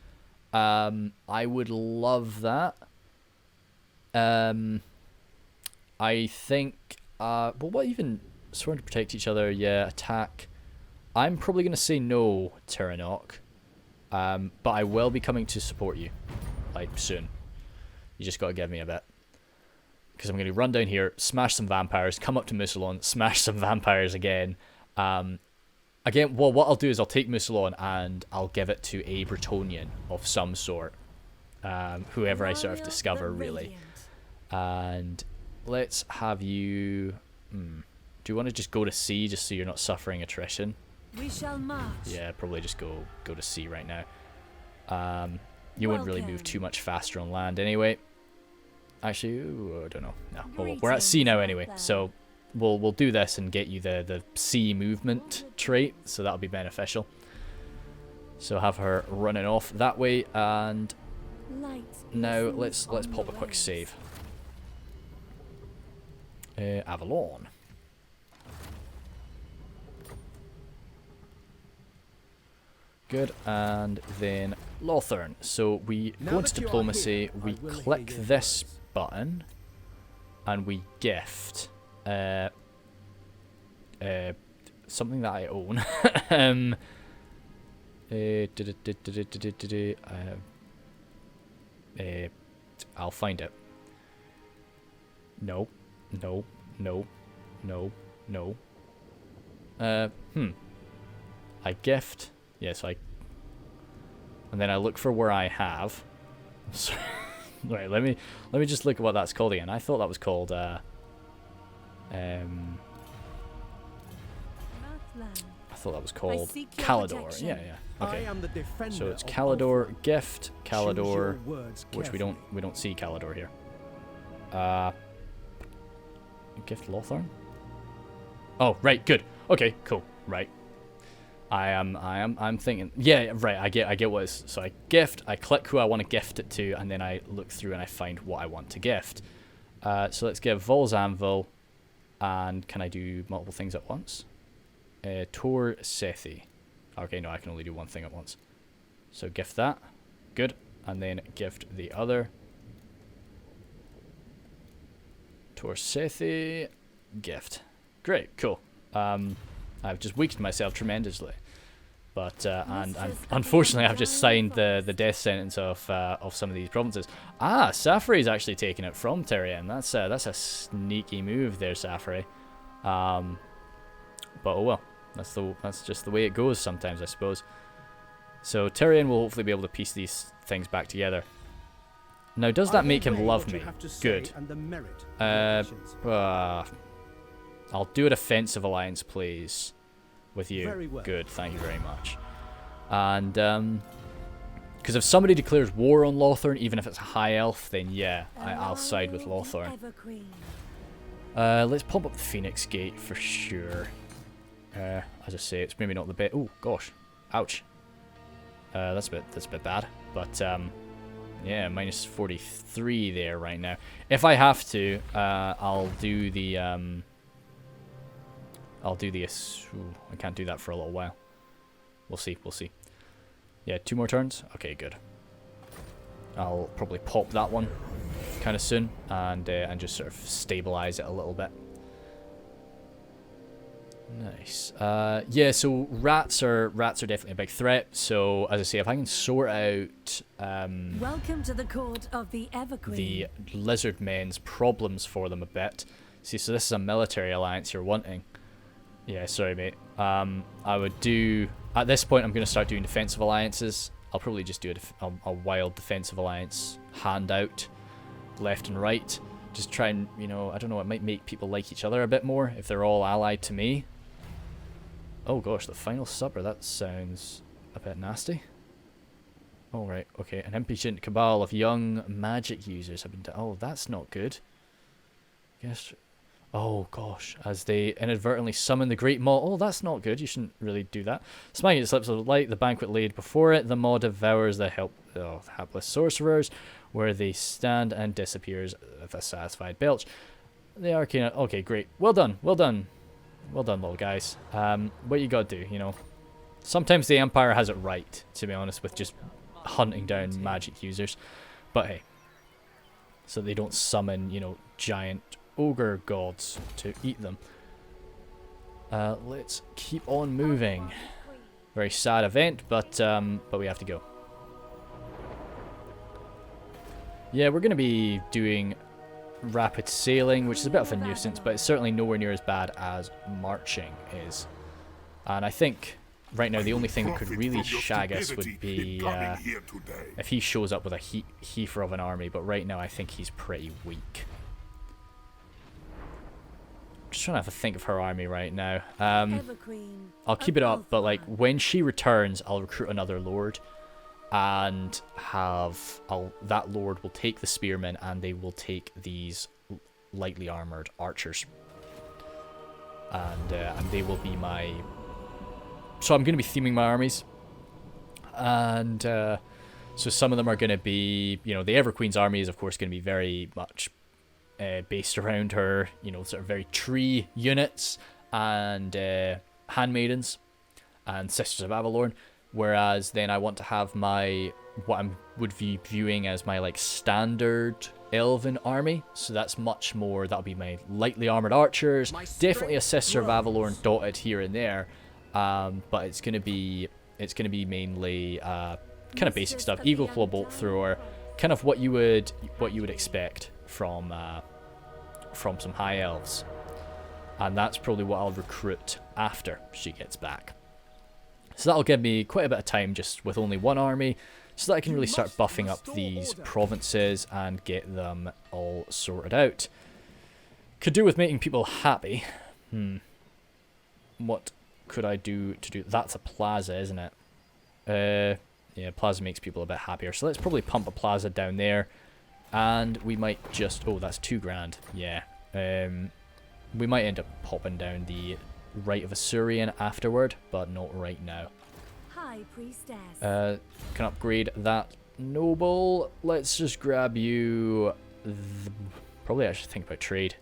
I would love that. I think, well, what even, sworn to protect each other, yeah, attack. I'm probably going to say no, Tyrannoc. But I will be coming to support you, like, soon. You just got to give me a bit. Because I'm going to run down here, smash some vampires, come up to Mousillon, smash some vampires again. Again, well, what I'll do is I'll take Mousillon and I'll give it to a Bretonnian of some sort. Whoever I sort of discover, really. And let's have you... do you want to just go to sea just so you're not suffering attrition? We shall march. Yeah, probably just go to sea right now. You wouldn't really move too much faster on land anyway. Actually, ooh, I don't know. No, well, we're at sea now anyway, so we'll do this and get you the sea movement trait, so that'll be beneficial. So have her running off that way, and now let's pop a quick save. Avelorn. Good, and then Lothern. So we go into diplomacy, we click this button, and we gift something that I own. I'll find it. No. I gift. Yes, and then I look for where I have. Right, let me just look at what that's called again. I thought that was called I thought that was called Calador. Yeah. Okay. So it's Calador, gift, Calador, which we don't see Calador here. Gift Lothern? Oh, right, good. Okay, cool. Right. I'm thinking, yeah, right, I get what it is. So I gift, I click who I want to gift it to, and then I look through and I find what I want to gift. So let's give Vole's Anvil, and can I do multiple things at once? Tor Sethi. Okay, no, I can only do one thing at once. So gift that, good, and then gift the other. Tor Sethi, gift. Great, cool. I've just weakened myself tremendously. But and unfortunately, I've just signed the death sentence of some of these provinces. Ah, Safri's actually taken it from Tyrion. That's a sneaky move there, Safri. But oh well, that's just the way it goes sometimes, I suppose. So Tyrion will hopefully be able to piece these things back together. Now, does that make him love me? Good. I'll do a defensive alliance, please. With you. Very well. Good, thank you very much. And because if somebody declares war on Lothern, even if it's a high elf, then yeah, I'll side with Lothern. Let's pump up the Phoenix Gate for sure. As I say, it's maybe not the best. Oh gosh, ouch. That's a bit bad. But yeah, minus 43 there right now. If I have to, I'll do the ooh, I can't do that for a little while. We'll see. Yeah, 2 more turns? Okay, good. I'll probably pop that one kind of soon and just sort of stabilize it a little bit. Nice. Yeah, so rats are definitely a big threat. So as I say, if I can sort out welcome to the court of the Evergreen. The lizard men's problems for them a bit. See, so this is a military alliance you're wanting. Yeah, sorry, mate. I would do... At this point, I'm going to start doing defensive alliances. I'll probably just do a wild defensive alliance handout, left and right. Just try and, you know, I don't know, it might make people like each other a bit more if they're all allied to me. Oh gosh, the final supper, that sounds a bit nasty. Alright, okay, an impatient cabal of young magic users have been... Oh, that's not good. Guess... Oh gosh, as they inadvertently summon the Great Maw. Oh, that's not good. You shouldn't really do that. Smacking its lips of light, the banquet laid before it. The Maw devours the hapless sorcerers, where they stand and disappears with a satisfied belch. The arcane. Okay, great. Well done. Well done. Well done, little guys. What you gotta do, you know. Sometimes the Empire has it right, to be honest, with just hunting down magic users. But hey, so they don't summon, you know, giant ogre gods to eat them. Let's keep on moving. Very sad event, but we have to go. Yeah, we're going to be doing rapid sailing, which is a bit of a nuisance, but it's certainly nowhere near as bad as marching is. And I think right now the only thing that could really shag us would be if he shows up with a heifer of an army, but right now I think he's pretty weak. Just trying to have a think of her army right now. I'll keep it up, but like when she returns, I'll recruit another lord, and that lord will take the spearmen, and they will take these lightly armored archers, and they will be my. So I'm going to be theming my armies, and so some of them are going to be, you know, the Everqueen's army is of course going to be very much. Based around her, you know, sort of very tree units and handmaidens and sisters of Avelorn, whereas then I want to have my what I would be viewing as my like standard elven army. So that's much more, that'll be my lightly armored archers, definitely a sister of Avelorn dotted here and there, but it's gonna be mainly kind of basic stuff, eagle claw bolt thrower, kind of what you would expect from some high elves, and that's probably what I'll recruit after she gets back. So that'll give me quite a bit of time just with only one army, so that I can really start buffing up these provinces and get them all sorted out. Could do with making people happy. What could I do to do? That's a plaza, isn't it? Yeah, plaza makes people a bit happier, so let's probably pump a plaza down there. And we might just... Oh, that's $2,000. Yeah. We might end up popping down the Rite of Assyrian afterward, but not right now. High Priestess. Can upgrade that noble. Let's just grab you... Probably I should think about trade.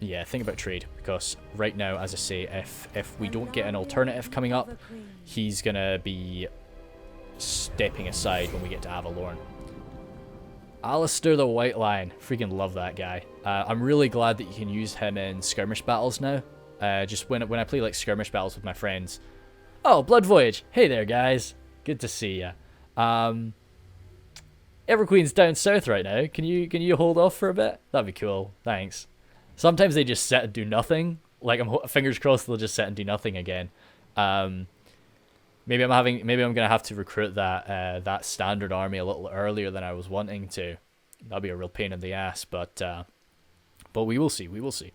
Yeah, think about trade, because right now, as I say, if we don't get an alternative coming up, he's going to be stepping aside when we get to Avelorn. Alistair the White Lion. Freaking love that guy. I'm really glad that you can use him in skirmish battles now. Just when I play like skirmish battles with my friends. Oh, Blood Voyage. Hey there, guys. Good to see ya. Everqueen's down south right now. Can you hold off for a bit? That'd be cool. Thanks. Sometimes they just sit and do nothing. Like fingers crossed they'll just sit and do nothing again. Maybe I'm gonna have to recruit that standard army a little earlier than I was wanting to. That'll be a real pain in the ass, but we will see. We will see.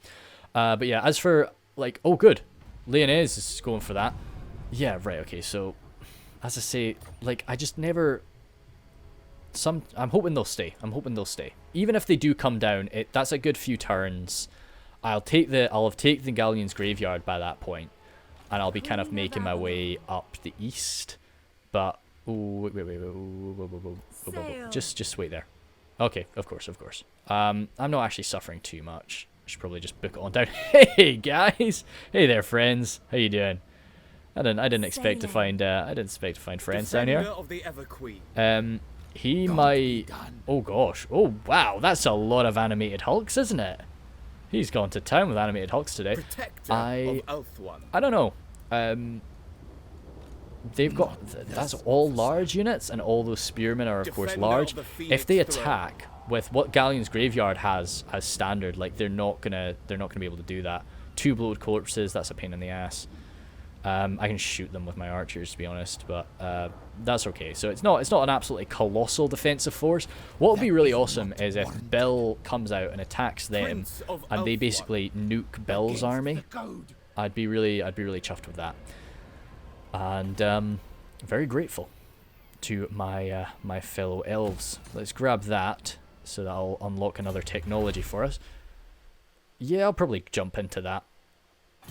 But yeah, as for like, oh good, Lyonnaise is going for that. Yeah, right. Okay, so as I say, like I just never. I'm hoping they'll stay. Even if they do come down, that's a good few turns. I'll have taken the Galleon's graveyard by that point. And I'll be kind of making my way up the east, but wait. Just wait there. Okay, of course. I'm not actually suffering too much. I should probably just book it on down. Hey guys, hey there friends. How you doing? I didn't expect to find friends down here. He might. Oh gosh. Oh wow, that's a lot of animated Hulks, isn't it? He's gone to town with animated Hulks today. I don't know. They've got that's all large units, and all those spearmen are of course large. If they attack with what Galleon's graveyard has as standard, like they're not gonna be able to do that. 2 bloated corpses, that's a pain in the ass. I can shoot them with my archers, to be honest, but that's okay. So it's not an absolutely colossal defensive force. What would be really awesome is if Bill comes out and attacks them, and they basically nuke Bill's army. I'd be really chuffed with that, and very grateful to my my fellow elves. Let's grab that, so that'll unlock another technology for us. Yeah, I'll probably jump into that.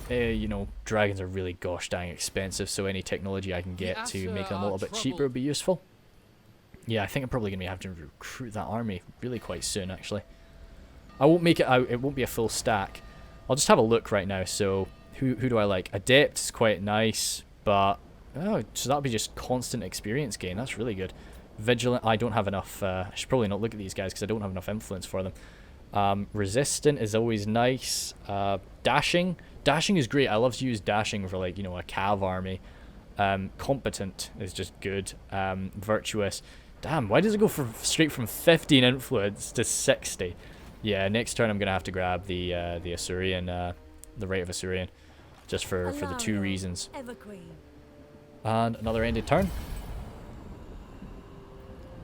You know, dragons are really gosh dang expensive, so any technology I can get to make them a little bit cheaper would be useful. Yeah, I think I'm probably going to have to recruit that army really quite soon, actually. I won't make it out, it won't be a full stack. I'll just have a look right now. So, who do I like? Adept is quite nice, but... Oh, so that'll be just constant experience gain. That's really good. Vigilant, I don't have enough... I should probably not look at these guys because I don't have enough influence for them. Resistant is always nice. Dashing is great. I love to use dashing for, like, you know, a cav army. Competent is just good. Virtuous. Damn, why does it go straight from 15 influence to 60? Yeah, next turn I'm going to have to grab the Asuryan, the Rite of Asuryan, just for the 2 reasons. And another ended turn.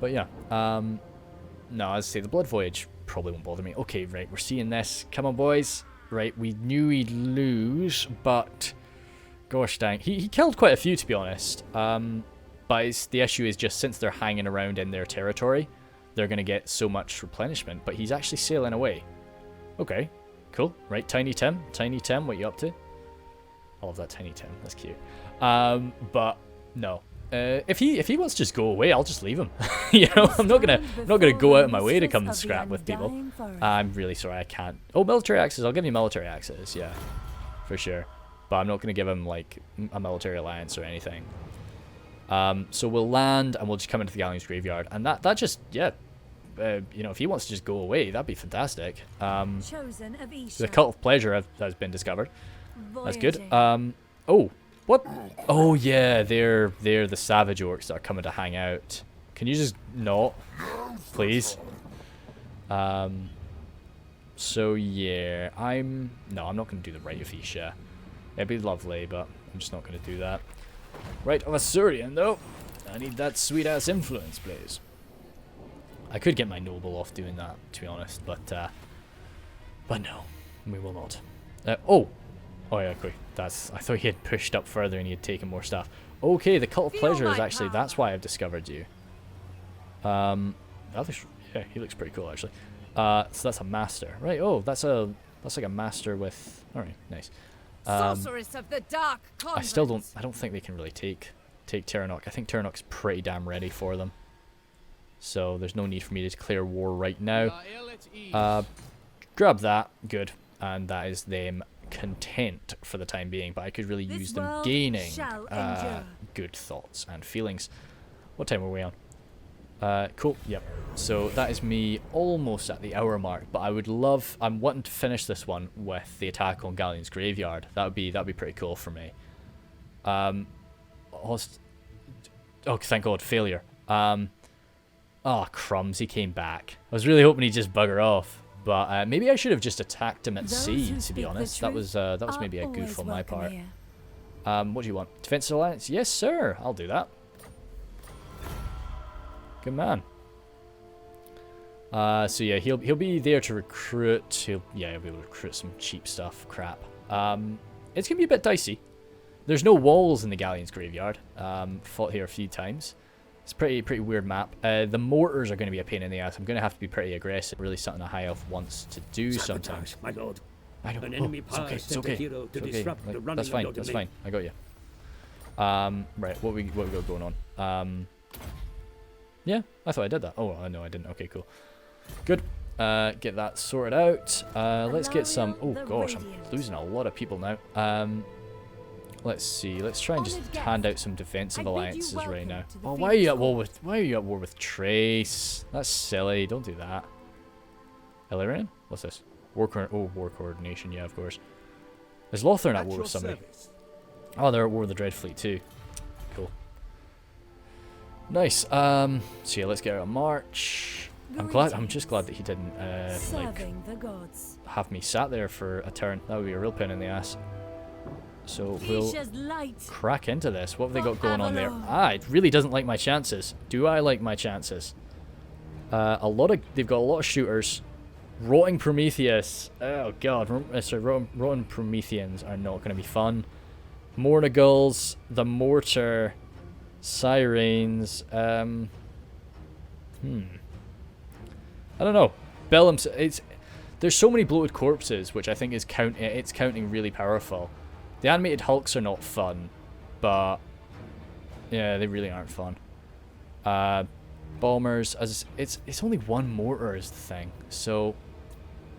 But yeah, no, as I say, the Blood Voyage probably won't bother me. Okay, right, we're seeing this. Come on, boys. Right, we knew he'd lose, but gosh dang, he killed quite a few, to be honest. But the issue is just since they're hanging around in their territory, they're going to get so much replenishment. But he's actually sailing away. Okay, cool. Right, Tiny Tim, what you up to? I love that Tiny Tim. That's cute. But no. If he wants to just go away, I'll just leave him. You know, I'm not gonna go out of my way to come and scrap with people. I'm really sorry, I can't. Oh, military access. I'll give you military access. Yeah, for sure. But I'm not gonna give him like a military alliance or anything. So we'll land and we'll just come into the Galleon's graveyard, and that just you know, if he wants to just go away, that'd be fantastic. The Cult of Pleasure has been discovered. That's good. Oh. What? Oh yeah, they're the savage orcs that are coming to hang out. Can you just not, please? So yeah, I'm not going to do the Rite of Isha. It'd be lovely, but I'm just not going to do that. Rite of Asuryan though. I need that sweet ass influence, please. I could get my noble off doing that, to be honest, but no, we will not. Oh yeah, okay. I thought he had pushed up further and he had taken more stuff. Okay, the Cult of Pleasure is actually, that's why I've discovered you. Yeah, he looks pretty cool actually. So that's a master, right? Oh, that's like a master with. All right, nice. Sorceress of the Dark Convent. I don't think they can really take Terranok. I think Terranok's pretty damn ready for them. So there's no need for me to declare war right now. Grab that, good, and that is them content for the time being, but I could really use them gaining good thoughts and feelings. What time are we on? Cool, yep. So that is me almost at the hour mark, but I'm wanting to finish this one with the attack on Galleon's graveyard. That'd be pretty cool for me. Oh, thank God, failure. Oh, crumbs, he came back. I was really hoping he'd just bugger off. But maybe I should have just attacked him at sea, to be honest. That was maybe a goof on my part. What do you want? Defensive alliance? Yes, sir. I'll do that. Good man. So yeah, he'll be there to recruit. He'll be able to recruit some cheap stuff. Crap. It's gonna be a bit dicey. There's no walls in the Galleon's graveyard. Fought here a few times. It's pretty weird map. The mortars are going to be a pain in the ass. I'm going to have to be pretty aggressive. Really something a high elf wants to do sometimes. My lord. I don't know. It's okay. Like, that's fine. That's fine. I got you. Right. What we got going on? Yeah, I thought I did that. Oh no, I didn't. Okay, cool. Good. Get that sorted out. Let's get some. Oh gosh, I'm losing a lot of people now. Let's see. Let's try and just hand out some defensive alliances right now. Oh, why are you at war with Trace? That's silly. Don't do that. Alarielle? What's this? War coordination. Yeah, of course. Is Lothern at war with somebody? Oh, they're at war with the Dread Fleet too. Cool. Nice. So yeah, let's get out of March. I'm just glad that he didn't like Serving the gods. have me sat there for a turn. That would be a real pain in the ass. So we'll Isha's light. crack into this. What have they got going on there? Avelorn. Ah, it really doesn't like my chances. Do I like my chances? They've got a lot of shooters. Rotting Prometheus. Oh god, Rotting Prometheans are not going to be fun. Mornagulls, the Mortar, Sirens. I don't know. Bellum. There's so many bloated corpses, which I think is counting really powerful. The animated hulks are not fun, but yeah, they really aren't fun. Bombers, as it's only one mortar is the thing. So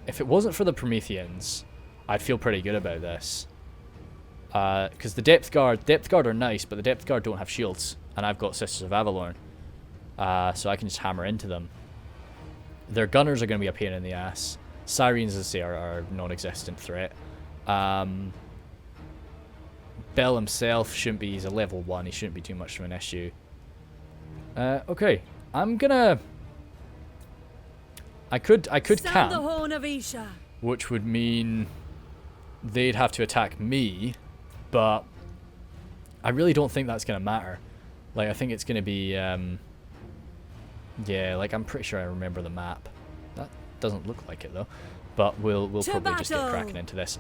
if it wasn't for the Prometheans, I'd feel pretty good about this. Because the Depth Guard are nice, but the Depth Guard don't have shields, and I've got Sisters of Avelorn, so I can just hammer into them. Their gunners are going to be a pain in the ass. Sirens, as I say, are a non-existent threat. Bell himself shouldn't be. He's a level 1. He shouldn't be too much of an issue. Okay, I'm gonna. I could Sound camp, the horn of Isha. which would mean they'd have to attack me, but I really don't think that's gonna matter. Like, I think it's gonna be yeah, like, I'm pretty sure I remember the map. That doesn't look like it though, but we'll probably just get cracking into this.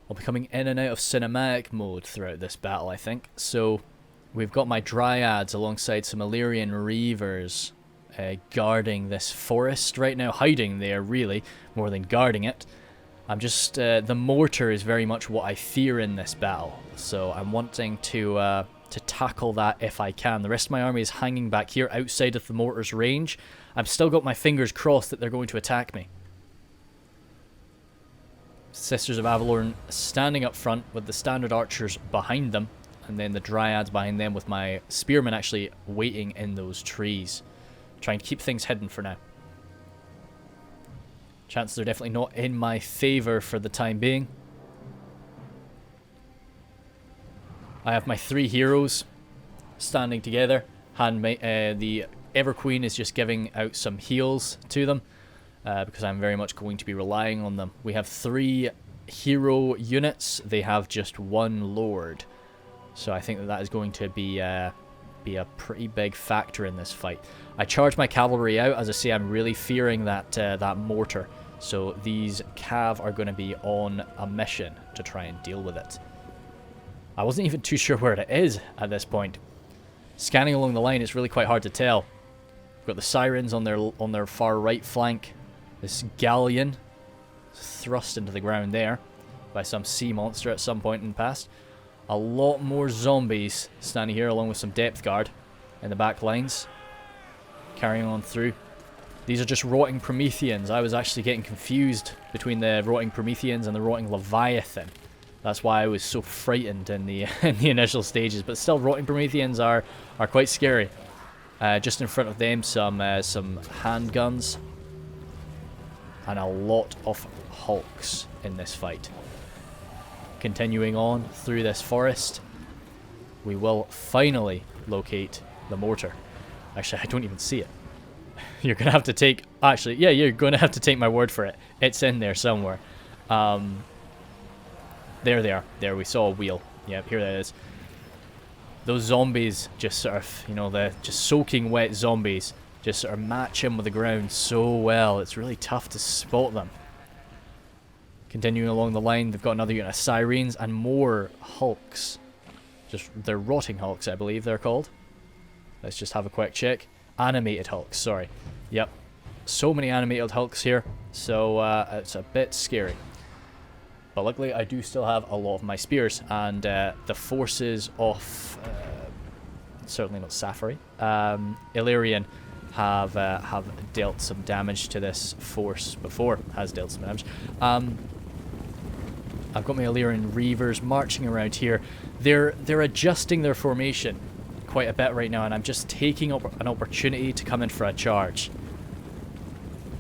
I'll be coming in and out of cinematic mode throughout this battle, I think. So we've got my Dryads alongside some Illyrian Reavers guarding this forest right now, hiding there really, more than guarding it. I'm just, the mortar is very much what I fear in this battle, so I'm wanting to tackle that if I can. The rest of my army is hanging back here outside of the mortar's range. I've still got my fingers crossed that they're going to attack me. Sisters of Avelorn standing up front with the standard archers behind them, and then the Dryads behind them with my spearmen actually waiting in those trees, trying to keep things hidden for now. Chances are definitely not in my favour for the time being. I have my 3 heroes standing together. The Everqueen is just giving out some heals to them, because I'm very much going to be relying on them. We have 3 hero units. They have just 1 lord. So I think that is going to be a pretty big factor in this fight. I charge my cavalry out. As I say, I'm really fearing that mortar. So these cav are going to be on a mission to try and deal with it. I wasn't even too sure where it is at this point. Scanning along the line, it's really quite hard to tell. We've got the Sirens on their far right flank. This galleon thrust into the ground there by some sea monster at some point in the past. A lot more zombies standing here along with some depth guard in the back lines. Carrying on through. These are just rotting Prometheans. I was actually getting confused between the rotting Prometheans and the rotting Leviathan. That's why I was so frightened in the initial stages. But still, rotting Prometheans are quite scary. Just in front of them, some handguns. And a lot of hulks in this fight. Continuing on through this forest, we will finally locate the mortar. Actually, I don't even see it. You're going to have to take... Actually, yeah, you're going to have to take my word for it. It's in there somewhere. There they are. There, we saw a wheel. Yep, here that is. Those zombies just sort of, you know, the just soaking wet zombies just sort of match in with the ground so well. It's really tough to spot them. Continuing along the line, they've got another unit of Sirens and more hulks. They're rotting hulks, I believe they're called. Let's just have a quick check. Animated hulks, sorry. Yep. So many animated hulks here, so it's a bit scary. But luckily, I do still have a lot of my spears, and the forces of certainly not Safari, Illyrian have dealt some damage to this force before. Has dealt some damage. I've got my Illyrian Reavers marching around here. They're adjusting their formation quite a bit right now, and I'm just taking up an opportunity to come in for a charge.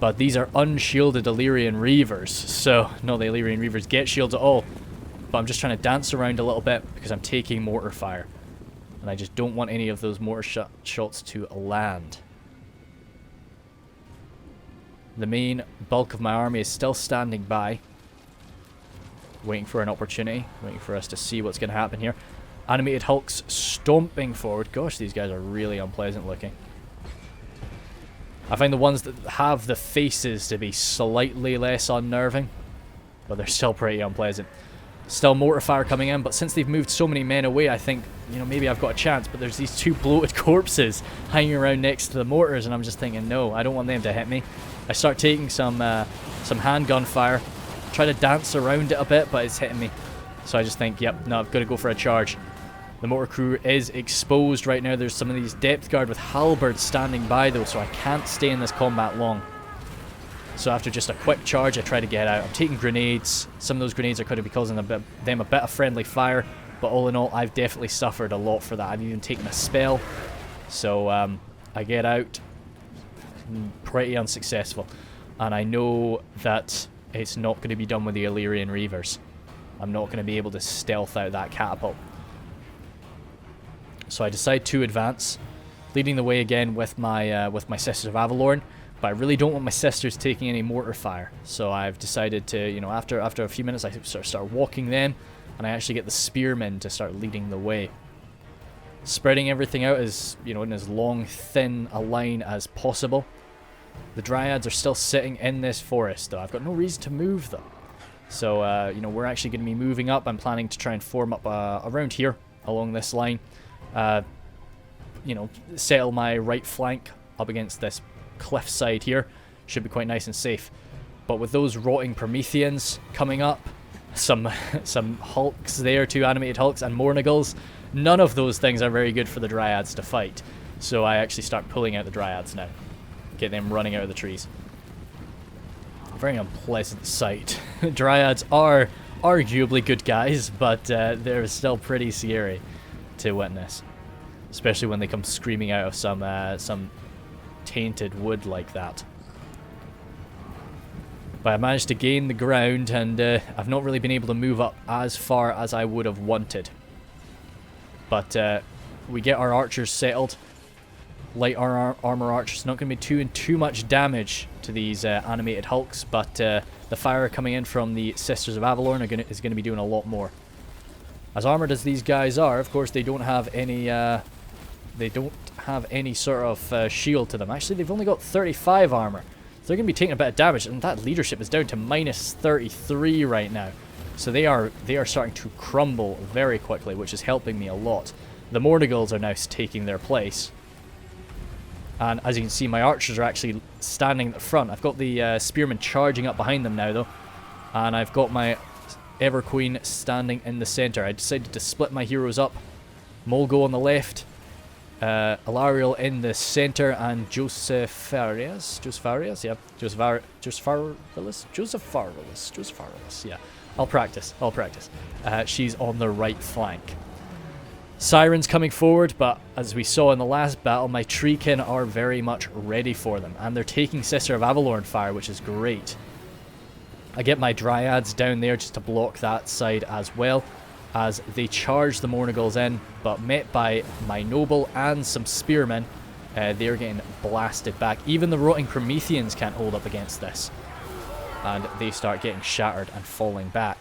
But these are unshielded Illyrian Reavers, so no, the Illyrian Reavers get shields at all. But I'm just trying to dance around a little bit because I'm taking mortar fire. And I just don't want any of those mortar shots to land. The main bulk of my army is still standing by, waiting for an opportunity, waiting for us to see what's going to happen here. Animated Hulks stomping forward. Gosh, these guys are really unpleasant looking. I find the ones that have the faces to be slightly less unnerving, but they're still pretty unpleasant. Still mortar fire coming in, but since they've moved so many men away, I think, you know, maybe I've got a chance, but there's these 2 bloated corpses hanging around next to the mortars, and I'm just thinking, no, I don't want them to hit me. I start taking some handgun fire, try to dance around it a bit, but it's hitting me. So I just think, yep, no, I've got to go for a charge. The mortar crew is exposed right now. There's some of these depth guard with halberds standing by though, so I can't stay in this combat long. So after just a quick charge, I try to get out. I'm taking grenades. Some of those grenades are going to be causing them a bit of friendly fire, but all in all, I've definitely suffered a lot for that. I've even taken a spell. So I get out, pretty unsuccessful. And I know that it's not going to be done with the Illyrian Reavers. I'm not going to be able to stealth out that catapult. So I decide to advance, leading the way again with my Sisters of Avelorn, but I really don't want my sisters taking any mortar fire. So I've decided to, you know, after a few minutes, I start walking them, and I actually get the spearmen to start leading the way, spreading everything out as, you know, in as long, thin a line as possible. The Dryads are still sitting in this forest, though. I've got no reason to move them. So, you know, we're actually going to be moving up. I'm planning to try and form up around here along this line. You know, settle my right flank up against this cliffside here. Should be quite nice and safe. But with those rotting Prometheans coming up, some Hulks there, 2 animated Hulks and Mornagles, none of those things are very good for the Dryads to fight. So I actually start pulling out the Dryads now. Get them running out of the trees. A very unpleasant sight. Dryads are arguably good guys, but they're still pretty scary to witness, especially when they come screaming out of some tainted wood like that. But I managed to gain the ground, and I've not really been able to move up as far as I would have wanted. But we get our archers settled. Light armor archers, not going to be doing too much damage to these animated Hulks, but the fire coming in from the Sisters of Avelorn is going to be doing a lot more. As armored as these guys are, of course, they don't have any sort of shield to them. Actually, they've only got 35 armor, so they're going to be taking a bit of damage, and that leadership is down to minus 33 right now. So they are starting to crumble very quickly, which is helping me a lot. The Mornagles are now taking their place. And as you can see, my archers are actually standing at the front. I've got the spearmen charging up behind them now, though. And I've got my Everqueen standing in the centre. I decided to split my heroes up. Molgo on the left, Alarielle in the centre, and Josepharius, yeah. I'll practice. She's on the right flank. Sirens coming forward, but as we saw in the last battle, my Treekin are very much ready for them, and they're taking Sister of Avelorn fire, which is great. I get my Dryads down there just to block that side as well, as they charge the Mornagles in, but met by my Noble and some Spearmen, they're getting blasted back. Even the Rotting Prometheans can't hold up against this, and they start getting shattered and falling back.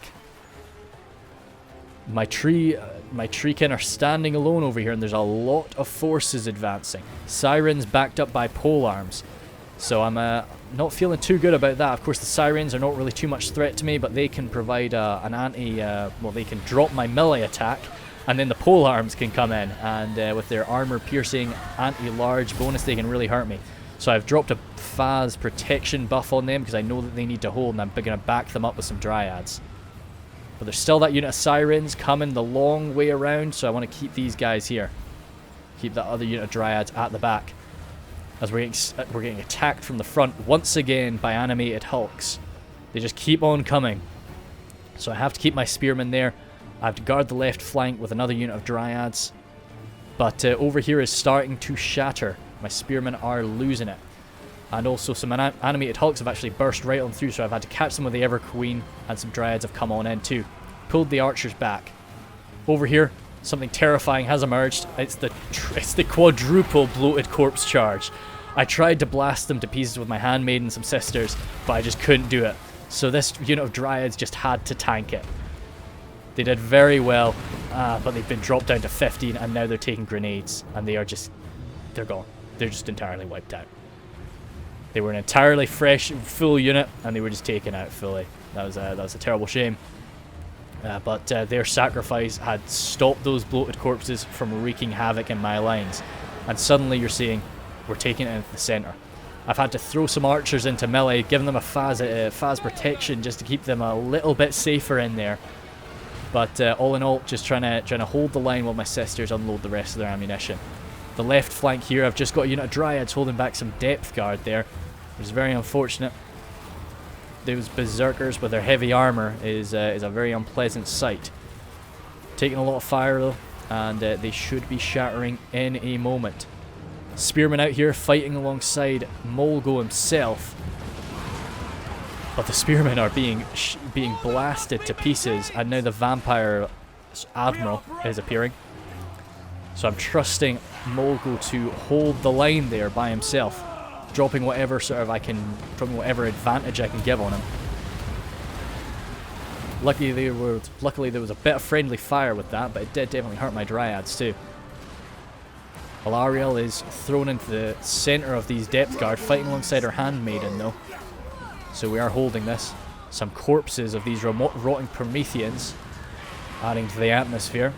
My Treekin are standing alone over here, and there's a lot of forces advancing. Sirens backed up by polearms. So I'm not feeling too good about that. Of course, the Sirens are not really too much threat to me, but they can provide an well, they can drop my melee attack, and then the polearms can come in, and with their armor-piercing anti-large bonus, they can really hurt me. So I've dropped a Phase protection buff on them, because I know that they need to hold, and I'm going to back them up with some Dryads. But there's still that unit of Sirens coming the long way around, so I want to keep these guys here. Keep that other unit of Dryads at the back. As we're getting attacked from the front once again by animated Hulks. They just keep on coming. So I have to keep my Spearmen there. I have to guard the left flank with another unit of Dryads. But over here is starting to shatter. My Spearmen are losing it. And also some animated Hulks have actually burst right on through, so I've had to catch them with the Everqueen, and some Dryads have come on in too. pulled the archers back. Over here, something terrifying has emerged. It's the quadruple bloated corpse charge. I tried to blast them to pieces with my handmaid and some sisters, but I just couldn't do it. So this unit of dryads just had to tank it. They did very well, but they've been dropped down to 15, and now they're taking grenades, and they're gone. They're just entirely wiped out. They were an entirely fresh, full unit, and they were just taken out fully. That was a terrible shame. But their sacrifice had stopped those bloated corpses from wreaking havoc in my lines. And suddenly you're seeing we're taking it into the centre. I've had to throw some archers into melee, giving them a phase protection just to keep them a little bit safer in there. But all in all, just trying to hold the line while my sisters unload the rest of their ammunition. The left flank here, I've just got a unit of dryads holding back some depth guard there, which is very unfortunate. Those berserkers with their heavy armour is a very unpleasant sight. Taking a lot of fire though, and they should be shattering in a moment. Spearman out here fighting alongside Molgo himself, but the spearmen are being blasted to pieces, and now the vampire admiral is appearing. So I'm trusting Molgo to hold the line there by himself, dropping whatever whatever advantage I can give on him. Luckily there was a bit of friendly fire with that, but it did definitely hurt my dryads too. Alarielle is thrown into the centre of these depth guard, fighting alongside her handmaiden though. So we are holding this. Some corpses of these rotting Prometheans adding to the atmosphere.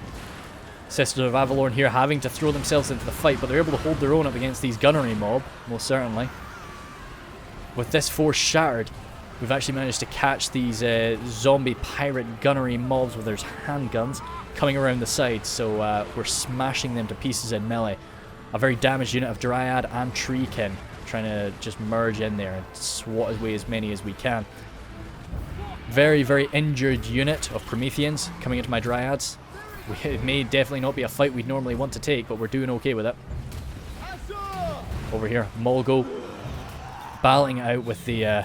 Sisters of Avelorn here having to throw themselves into the fight, but they're able to hold their own up against these gunnery mob, most certainly. With this force shattered, we've actually managed to catch these zombie pirate gunnery mobs with their handguns coming around the side, so we're smashing them to pieces in melee. A very damaged unit of Dryad and Treekin trying to just merge in there and swat away as many as we can. Very, very injured unit of Prometheans coming into my Dryads. It may definitely not be a fight we'd normally want to take, but we're doing okay with it. Over here, Molgo battling it out with the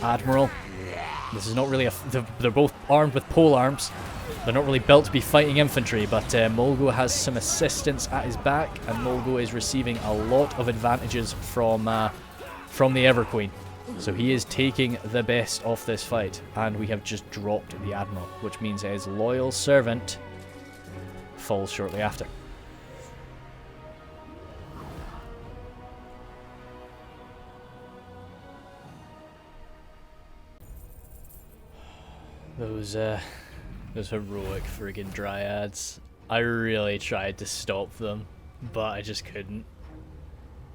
Admiral. This is not really they're both armed with pole arms. They're not really built to be fighting infantry, but Molgo has some assistance at his back, and Molgo is receiving a lot of advantages from the Everqueen. So he is taking the best off this fight, and we have just dropped the Admiral, which means his loyal servant falls shortly after. Those heroic friggin' Dryads. I really tried to stop them, but I just couldn't.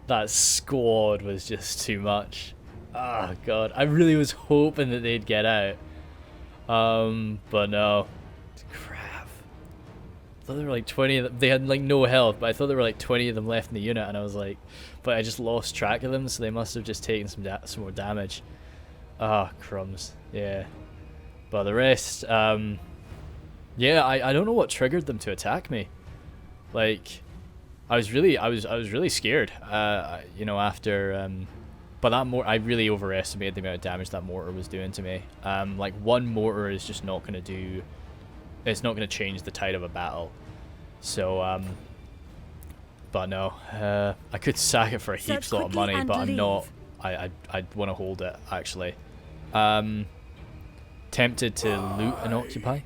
That squad was just too much. Oh god, I really was hoping that they'd get out. But no. Crap. I thought there were like 20 of them. They had like no health, but I thought there were like 20 of them left in the unit, and I was like, but I just lost track of them, so they must have just taken some more damage. Ah, crumbs. Yeah. But the rest, yeah, I don't know what triggered them to attack me. Like, I was really scared. You know, after but I really overestimated the amount of damage that mortar was doing to me. Like one mortar is just not gonna do. It's not gonna change the tide of a battle. So but no, I could sack it for a heaps lot of money, but I'm not. I want to hold it actually. Tempted to loot and occupy.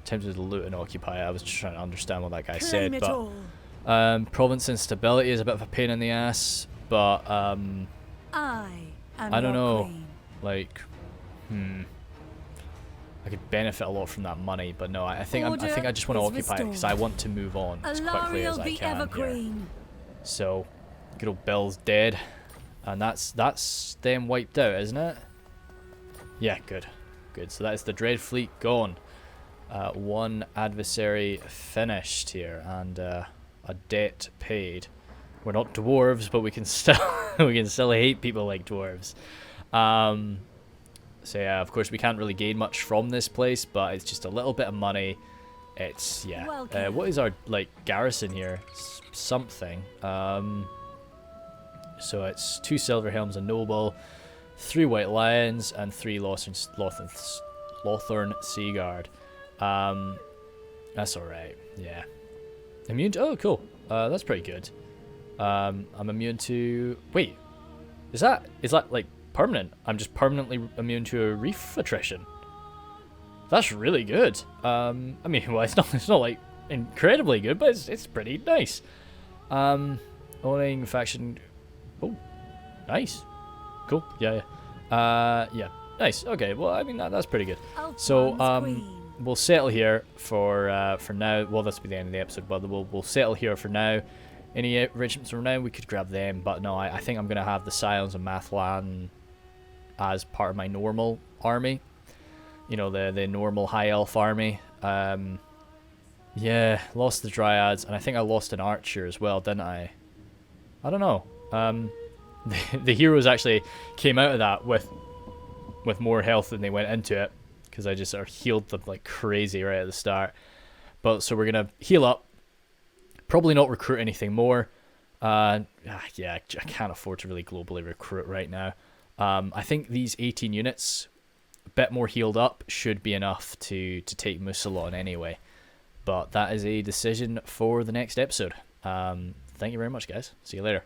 Tempted to loot and occupy. I was just trying to understand what that guy said, but province instability is a bit of a pain in the ass. But I don't know. Like, I could benefit a lot from that money, but no, I think I just want to occupy it because I want to move on as quickly as I can here. So, good old Bill's dead, and that's them wiped out, isn't it? Yeah, good. So that is the Dread Fleet gone. One adversary finished here, and a debt paid. We're not dwarves, but we can still hate people like dwarves. So yeah, of course we can't really gain much from this place, but it's just a little bit of money. It's yeah. What is our like garrison here? Something. So it's 2 silver helms, a noble, 3 white lions, and 3 Lothens Lothorn Seaguard. That's alright, yeah. Immune to... Oh, cool. That's pretty good. I'm immune to... Wait. Is that like permanent? I'm just permanently immune to a reef attrition. That's really good. I mean, well, it's not like incredibly good, but it's pretty nice. Owning faction... Oh, nice. Cool, yeah. Yeah, nice. Okay, well, I mean, that's pretty good. So, we'll settle here for now. Well, this will be the end of the episode, but we'll settle here for now. Any regiments from now, we could grab them, but no, I think I'm going to have the Scions and Mathlan as part of my normal army. You know, the normal high elf army. Yeah, lost the Dryads, and I think I lost an Archer as well, didn't I? I don't know. The heroes actually came out of that with more health than they went into it, because I just sort of healed them like crazy right at the start. But so we're gonna heal up, probably not recruit anything more. Yeah, I can't afford to really globally recruit right now. I think these 18 units, a bit more healed up, should be enough to take Musalon anyway. But that is a decision for the next episode. Thank you very much, guys. See you later.